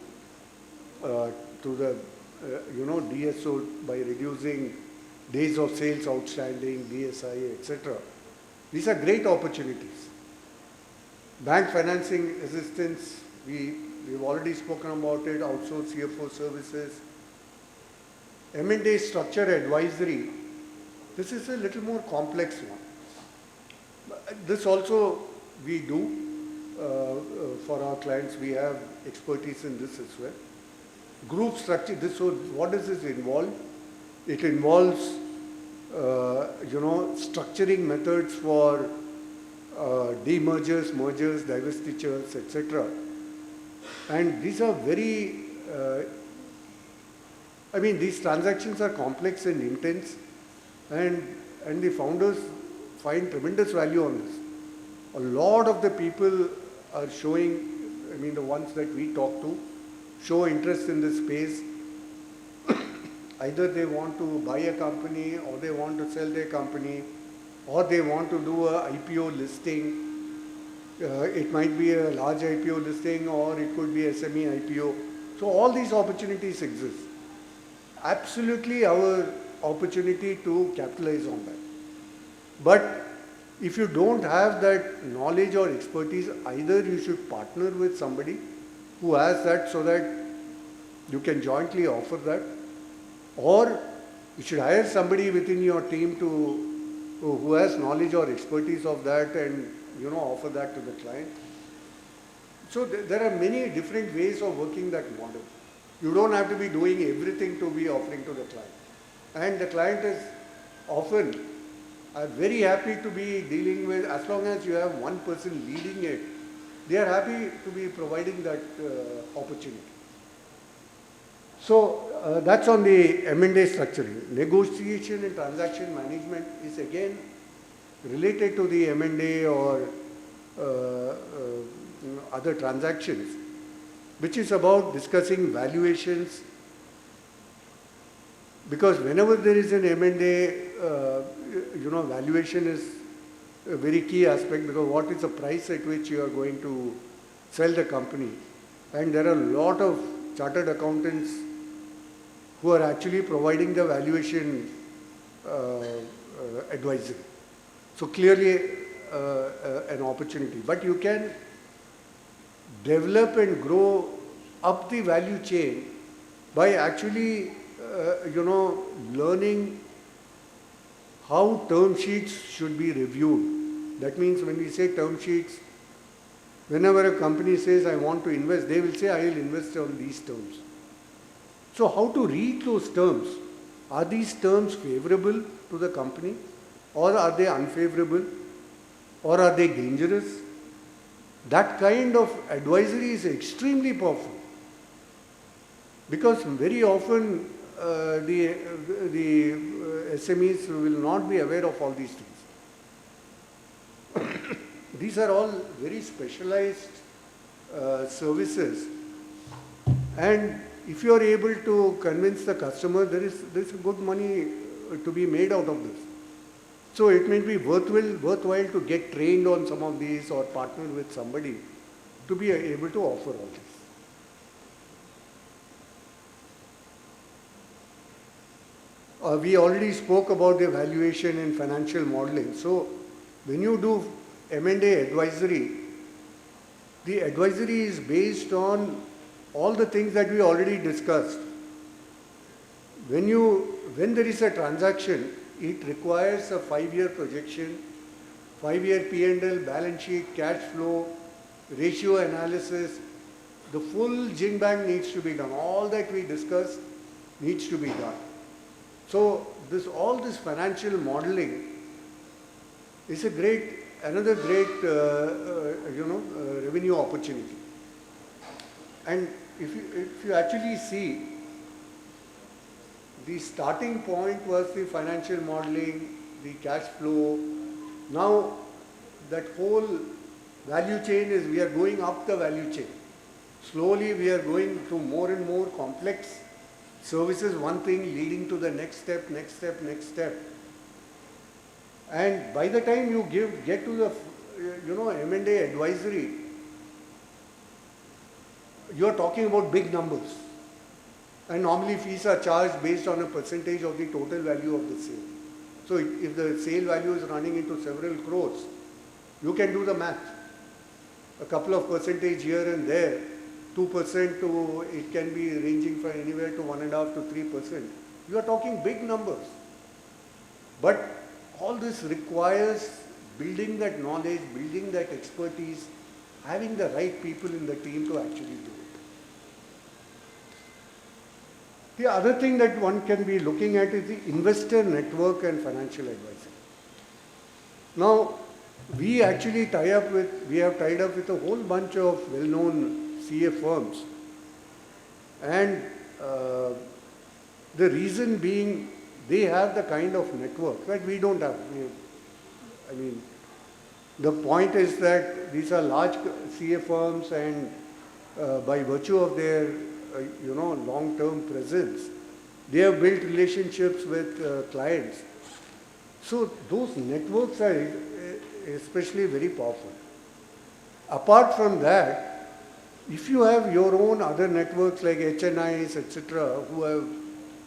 to the, DSO by reducing days of sales outstanding, DSI, etc. These are great opportunities. Bank financing assistance, we've already spoken about it, outsourced CFO services. M&A structure advisory, this is a little more complex one. This also we do for our clients. We have expertise in this as well. Group structure, so what does this involve? It involves, structuring methods for demergers, mergers, divestitures, etc. And these are very, these transactions are complex and intense, and the founders find tremendous value on this. A lot of the people are showing, the ones that we talk to, show interest in this space. Either they want to buy a company, or they want to sell their company, or they want to do a IPO listing. It might be a large IPO listing, or it could be SME IPO. So all these opportunities exist. Absolutely our opportunity to capitalize on that. But if you don't have that knowledge or expertise, either you should partner with somebody who has that so that you can jointly offer that, or you should hire somebody within your team who has knowledge or expertise of that and offer that to the client. So there are many different ways of working that model. You don't have to be doing everything to be offering to the client. And the client is often very happy to be dealing with, as long as you have one person leading it, they are happy to be providing that opportunity. So that's on the M&A structuring. Negotiation and transaction management is again related to the M&A or other transactions, which is about discussing valuations. Because whenever there is an M&A, valuation is a very key aspect, because what is the price at which you are going to sell the company? And there are a lot of chartered accountants who are actually providing the valuation advisory. So clearly an opportunity. But you can develop and grow up the value chain by actually, learning how term sheets should be reviewed. That means when we say term sheets, whenever a company says, I want to invest, they will say, I will invest on these terms. So how to read those terms? Are these terms favorable to the company, or are they unfavorable, or are they dangerous? That kind of advisory is extremely powerful, because very often the SMEs will not be aware of all these things. These are all very specialized services, and if you are able to convince the customer, there is good money to be made out of this. So it may be worthwhile to get trained on some of these, or partner with somebody to be able to offer all this. We already spoke about the valuation and financial modeling. So when you do M&A advisory, the advisory is based on all the things that we already discussed. When there is a transaction, it requires a 5-year projection, 5-year P&L, balance sheet, cash flow, ratio analysis. The full jing bang needs to be done. All that we discussed needs to be done. So all this financial modeling is another great revenue opportunity. And if you actually see, the starting point was the financial modeling, the cash flow. Now that whole value chain we are going up the value chain. Slowly we are going to more and more complex services, one thing leading to the next step, next step, next step. And by the time you get to the, M&A advisory, you are talking about big numbers. And normally fees are charged based on a percentage of the total value of the sale. So if the sale value is running into several crores, you can do the math. A couple of percentage here and there, 2% to, it can be ranging from anywhere to 1.5% to 3%. You are talking big numbers. But all this requires building that knowledge, building that expertise, having the right people in the team to actually do it. The other thing that one can be looking at is the investor network and financial advising. Now, we have tied up with a whole bunch of well-known CA firms. And the reason being, they have the kind of network that we don't have. The point is that these are large CA firms, and by virtue of their long-term presence, they have built relationships with clients. So those networks are especially very powerful. Apart from that, if you have your own other networks like HNIs, etc., who have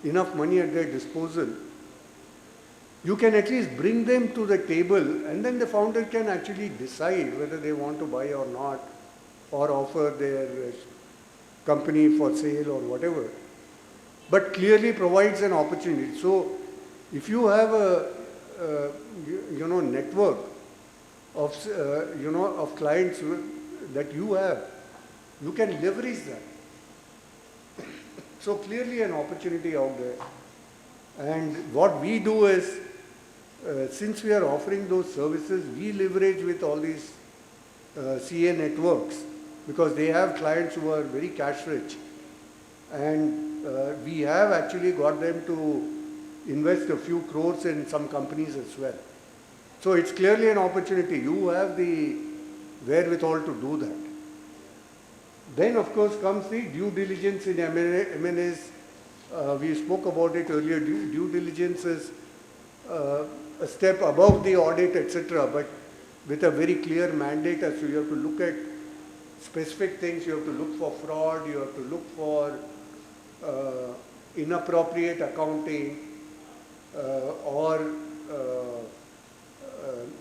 enough money at their disposal, you can at least bring them to the table, and then the founder can actually decide whether they want to buy or not, or offer their company for sale or whatever, but clearly provides an opportunity. So if you have a network of clients that you have, you can leverage that. So clearly an opportunity out there. And what we do is, since we are offering those services, we leverage with all these CA networks, because they have clients who are very cash rich. And we have actually got them to invest a few crores in some companies as well. So it's clearly an opportunity. You have the wherewithal to do that. Then of course comes the due diligence in M&As. We spoke about it earlier. Due diligence is a step above the audit, etc., but with a very clear mandate as to you have to look at specific things. You have to look for fraud, you have to look for inappropriate accounting or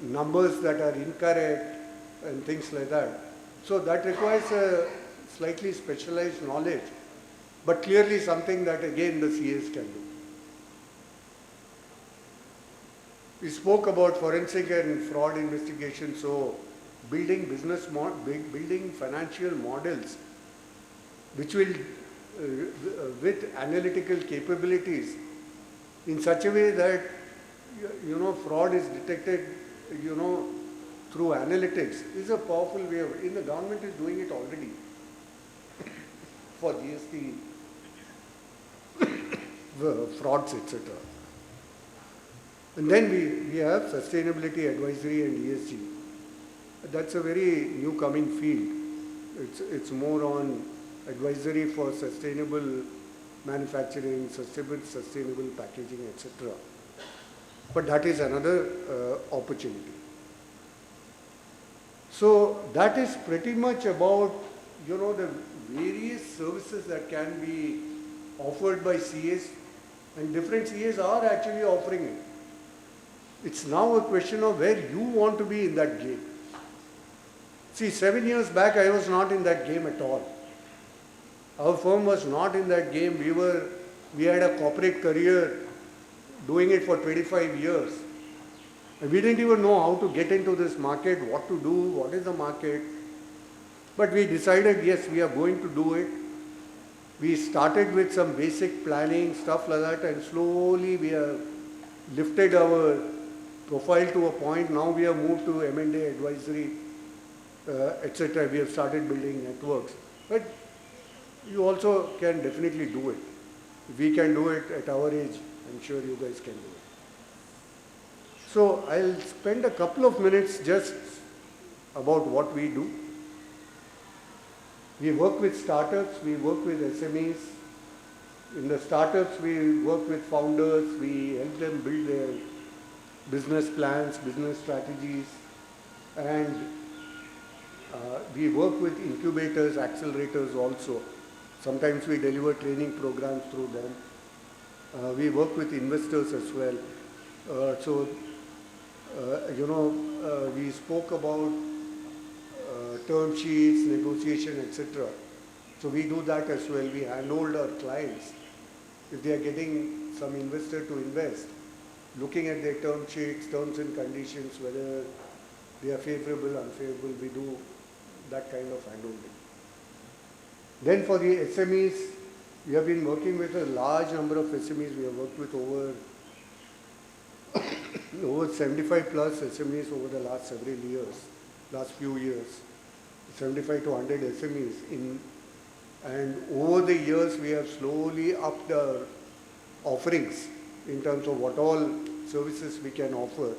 numbers that are incorrect and things like that. So that requires a slightly specialized knowledge, but clearly something that again the CAs can do. We spoke about forensic and fraud investigation, so building building financial models which will with analytical capabilities in such a way that fraud is detected through analytics is a powerful way of, the government is doing it already for GST frauds, etc. And then we have sustainability advisory and ESG. That's a very new coming field. It's more on advisory for sustainable manufacturing, sustainable packaging, etc. But that is another opportunity. So that is pretty much about the various services that can be offered by CAs, and different CAs are actually offering it. It's now a question of where you want to be in that game. See, 7 years back I was not in that game at all. Our firm was not in that game. We had a corporate career doing it for 25 years. And we didn't even know how to get into this market, what to do, what is the market. But we decided, yes, we are going to do it. We started with some basic planning, stuff like that, and slowly we have lifted our profile to a point. Now we have moved to M&A advisory, etc. We have started building networks. But you also can definitely do it. If we can do it at our age, I'm sure you guys can do it. So I'll spend a couple of minutes just about what we do. We work with startups, we work with SMEs. In the startups, we work with founders, we help them build their business plans, business strategies, and we work with incubators, accelerators also. Sometimes we deliver training programs through them. We work with investors as well. We spoke about term sheets, negotiation, etc. So we do that as well. We handhold our clients. If they are getting some investor to invest, looking at their term sheets, terms and conditions, whether they are favorable, unfavorable, we do that kind of handholding. Then for the SMEs, we have been working with a large number of SMEs. We have worked with over 75 plus SMEs over the last several years, last few years, 75 to 100 SMEs. And over the years, we have slowly upped our offerings in terms of what all services we can offer.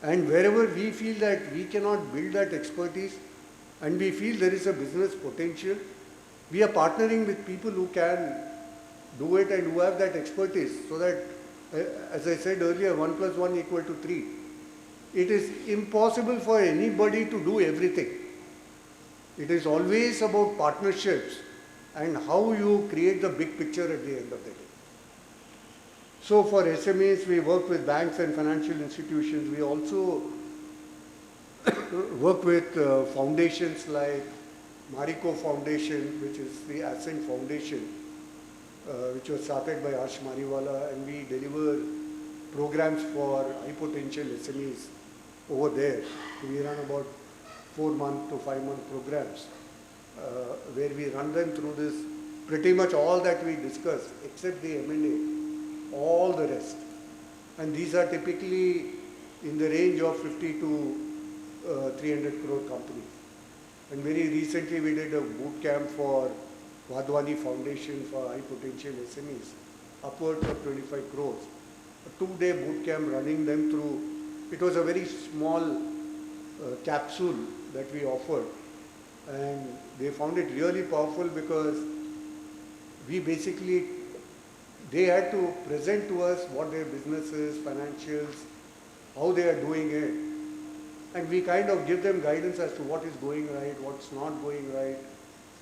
And wherever we feel that we cannot build that expertise and we feel there is a business potential, we are partnering with people who can do it and who have that expertise, so that, as I said earlier, 1 plus 1 equal to 3. It is impossible for anybody to do everything. It is always about partnerships and how you create the big picture at the end of the day. So for SMEs, we work with banks and financial institutions. We also work with foundations like Marico Foundation, which is the Ascent Foundation, which was started by Ash Mariwala, and we deliver programs for high potential SMEs over there. We run about 4-month to 5-month programs where we run them through this, pretty much all that we discussed, except the M&A, all the rest. And these are typically in the range of 50 to 300 crore companies. And very recently we did a boot camp for Vadwani Foundation for high potential SMEs, upwards of 25 crores. A 2-day boot camp running them through. It was a very small capsule that we offered, and they found it really powerful because they had to present to us what their business is, financials, how they are doing it. And we kind of give them guidance as to what is going right, what's not going right,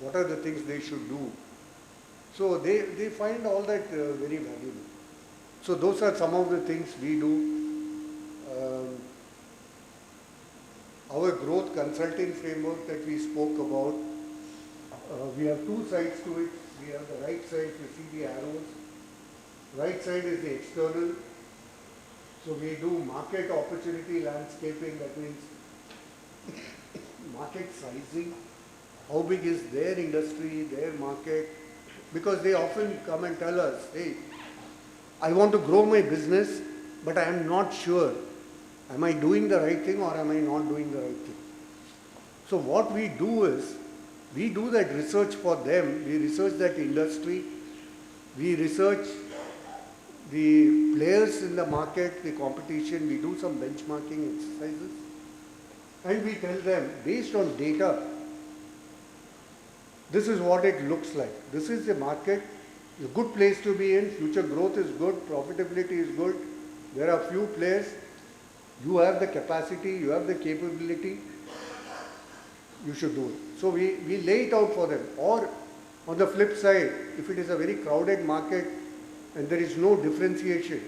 what are the things they should do. So they find all that very valuable. So those are some of the things we do. Our growth consulting framework that we spoke about, we have 2 sides to it. We have the right side, you see the arrows. Right side is the external. So we do market opportunity landscaping, that means market sizing. How big is their industry, their market? Because they often come and tell us, hey, I want to grow my business, but I am not sure. Am I doing the right thing or am I not doing the right thing? So what we do is, we do that research for them. We research that industry. We research the players in the market, the competition. We do some benchmarking exercises. And we tell them, based on data, this is what it looks like. This is the market. It's a good place to be in. Future growth is good. Profitability is good. There are few players. You have the capacity. You have the capability. You should do it. So we lay it out for them. Or on the flip side, if it is a very crowded market and there is no differentiation,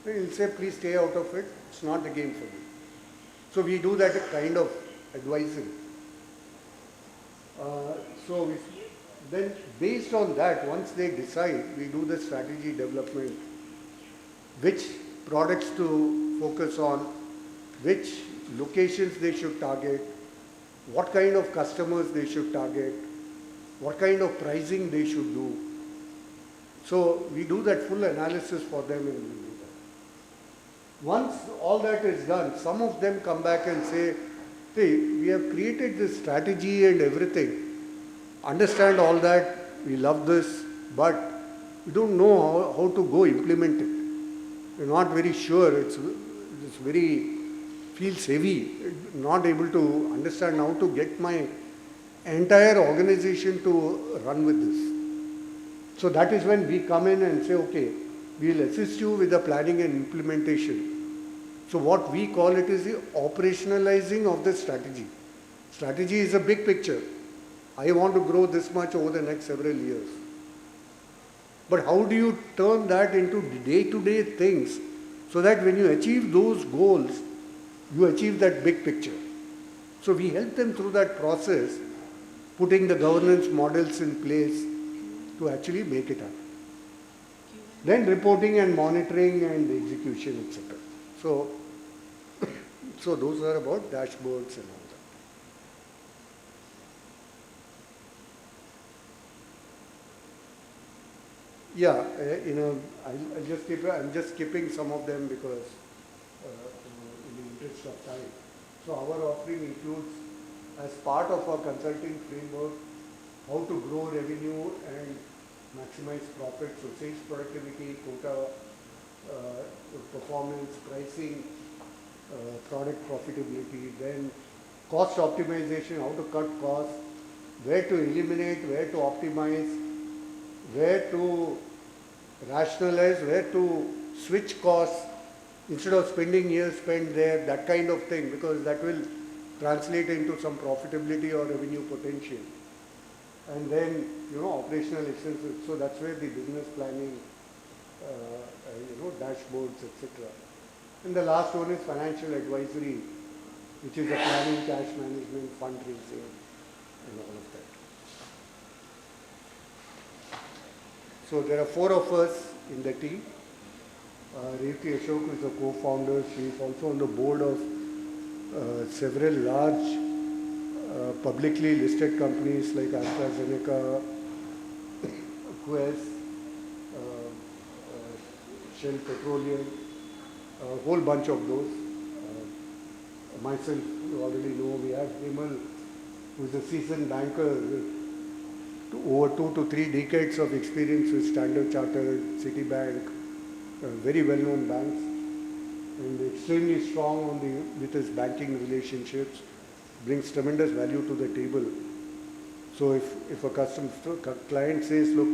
then we'll say, please stay out of it. It's not the game for you. So we do that kind of advising. Then based on that, once they decide, we do the strategy development, which products to focus on, which locations they should target, what kind of customers they should target, what kind of pricing they should do. So we do that full analysis for them and we do that. Once all that is done, some of them come back and say, hey, we have created this strategy and everything. Understand all that, we love this, but we don't know how to go implement it. We're not very sure, it's very, feels heavy, not able to understand how to get my entire organization to run with this. So that is when we come in and say, okay, we'll assist you with the planning and implementation. So what we call it is the operationalizing of the strategy. Strategy is a big picture. I want to grow this much over the next several years. But how do you turn that into day-to-day things so that when you achieve those goals, you achieve that big picture? So we help them through that process, putting the governance models in place to actually make it happen. Then reporting and monitoring and execution, etc. So those are about dashboards and all that. Yeah, I'm just skipping some of them because in the interest of time. So our offering includes, as part of our consulting framework, how to grow revenue and maximize profit. So sales productivity, quota, performance, pricing, product profitability, then cost optimization, how to cut costs, where to eliminate, where to optimize, where to rationalize, where to switch costs, instead of spending here, spend there, that kind of thing, because that will translate into some profitability or revenue potential. And then, operational excellence, so that's where the business planning, dashboards, etc. And the last one is financial advisory, which is the planning, cash management, fundraising, and all of that. So there are 4 of us in the team. Revati Ashok is a co-founder. She is also on the board of several large publicly listed companies like AstraZeneca, Quest, Shell Petroleum, a whole bunch of those. Myself, you already know, we have Hemal, who is a seasoned banker with over 2 to 3 decades of experience with Standard Chartered, Citibank, very well-known banks, and extremely strong with his banking relationships, brings tremendous value to the table. So if a client says, look,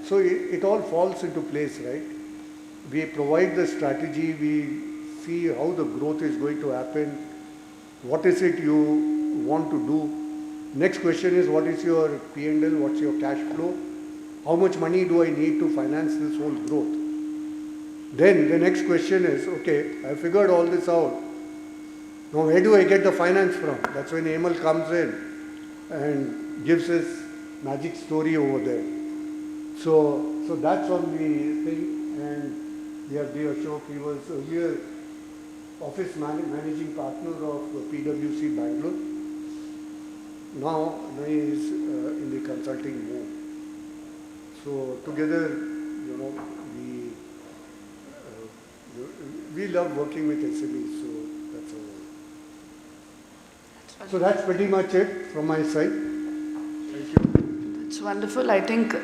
so it all falls into place, right? We provide the strategy, we see how the growth is going to happen, what is it you want to do. Next question is, what is your P&L, what's your cash flow, how much money do I need to finance this whole growth. Then the next question is, okay, I figured all this out, now where do I get the finance from? That's when Hemal comes in and gives his magic story over there. So that's on the thing. And we have Dev Ashok, he was earlier office managing partner of PwC Bangalore. Now he is in the consulting mode. So together, we love working with SMEs. So that's all. So that's pretty much it from my side. Thank you. That's wonderful. I think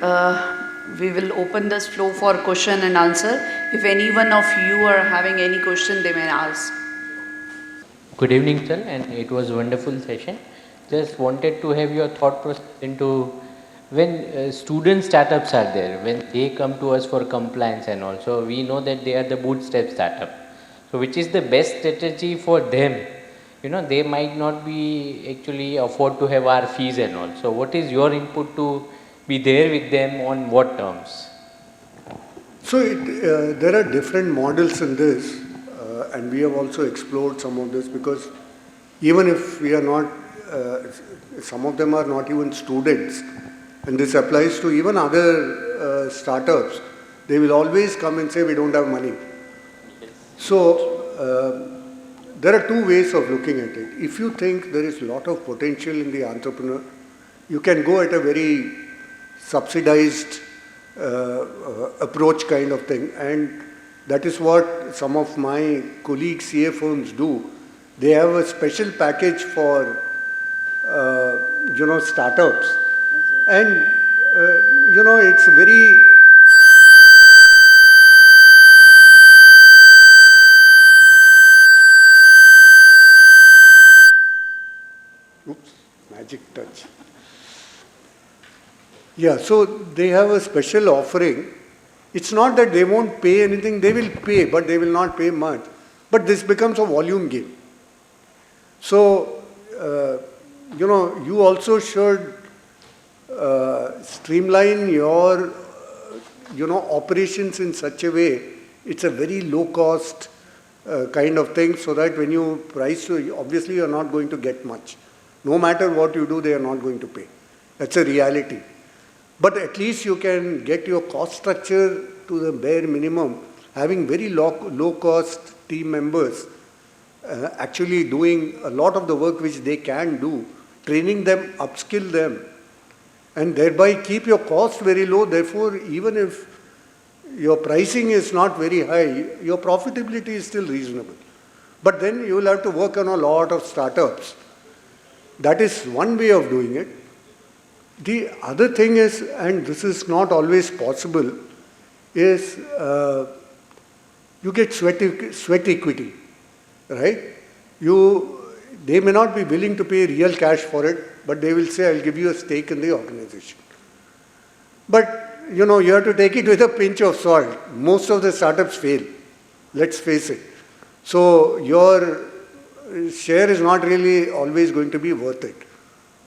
we will open this floor for question and answer. If any one of you are having any question, they may ask. Good evening, sir, and it was a wonderful session. Just wanted to have your thought process into when student startups are there, when they come to us for compliance and all. So we know that they are the bootstrap startup. So which is the best strategy for them? They might not be actually afford to have our fees and all. So what is your input to be there with them on what terms? So there are different models in this, and we have also explored some of this, because even if we are not, some of them are not even students, and this applies to even other startups, they will always come and say, we don't have money. So there are 2 ways of looking at it. If you think there is a lot of potential in the entrepreneur, you can go at a very subsidized approach kind of thing, and that is what some of my colleagues CA firms do. They have a special package for startups, and it's very magic touch. Yeah, so they have a special offering. It's not that they won't pay anything, they will pay, but they will not pay much. But this becomes a volume game. So, you also should streamline your, operations in such a way, it's a very low cost kind of thing, so that when you price, obviously you're not going to get much. No matter what you do, they are not going to pay. That's a reality. But at least you can get your cost structure to the bare minimum, having very low cost team members actually doing a lot of the work which they can do, training them, upskill them, and thereby keep your cost very low. Therefore, even if your pricing is not very high, your profitability is still reasonable. But then you will have to work on a lot of startups. That is one way of doing it. The other thing is, and this is not always possible, is you get sweat equity, right? They may not be willing to pay real cash for it, but they will say, I'll give you a stake in the organization. But, you have to take it with a pinch of salt. Most of the startups fail, let's face it. So your share is not really always going to be worth it.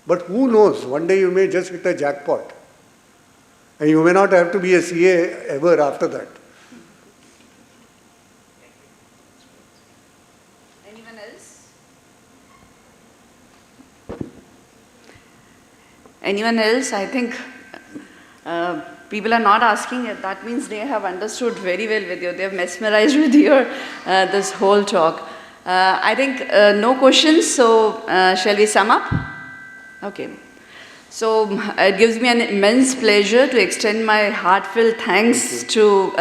But who knows, one day you may just hit a jackpot. And you may not have to be a CA ever after that. Anyone else? Anyone else? I think people are not asking it. That means they have understood very well with you. They have mesmerized with your this whole talk. I think no questions, so shall we sum up? Okay. So it gives me an immense pleasure to extend my heartfelt thanks to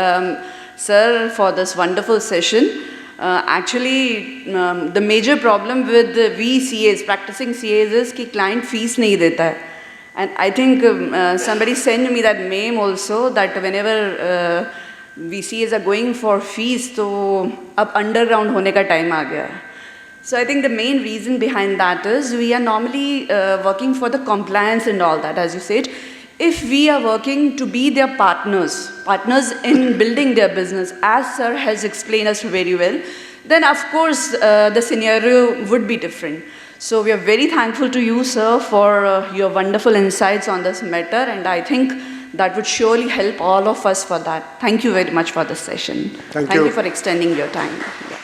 Sir for this wonderful session. Actually, the major problem with we CAs, practicing CAs is that client fees nahi deta hai. And I think somebody sent me that meme also, that whenever VCAs are going for fees, so ab underground hone ka time aa gaya hai. So I think the main reason behind that is we are normally working for the compliance and all that, as you said. If we are working to be their partners in building their business, as Sir has explained us very well, then of course the scenario would be different. So we are very thankful to you, Sir, for your wonderful insights on this matter, and I think that would surely help all of us for that. Thank you very much for this session. Thank you for extending your time. Yeah.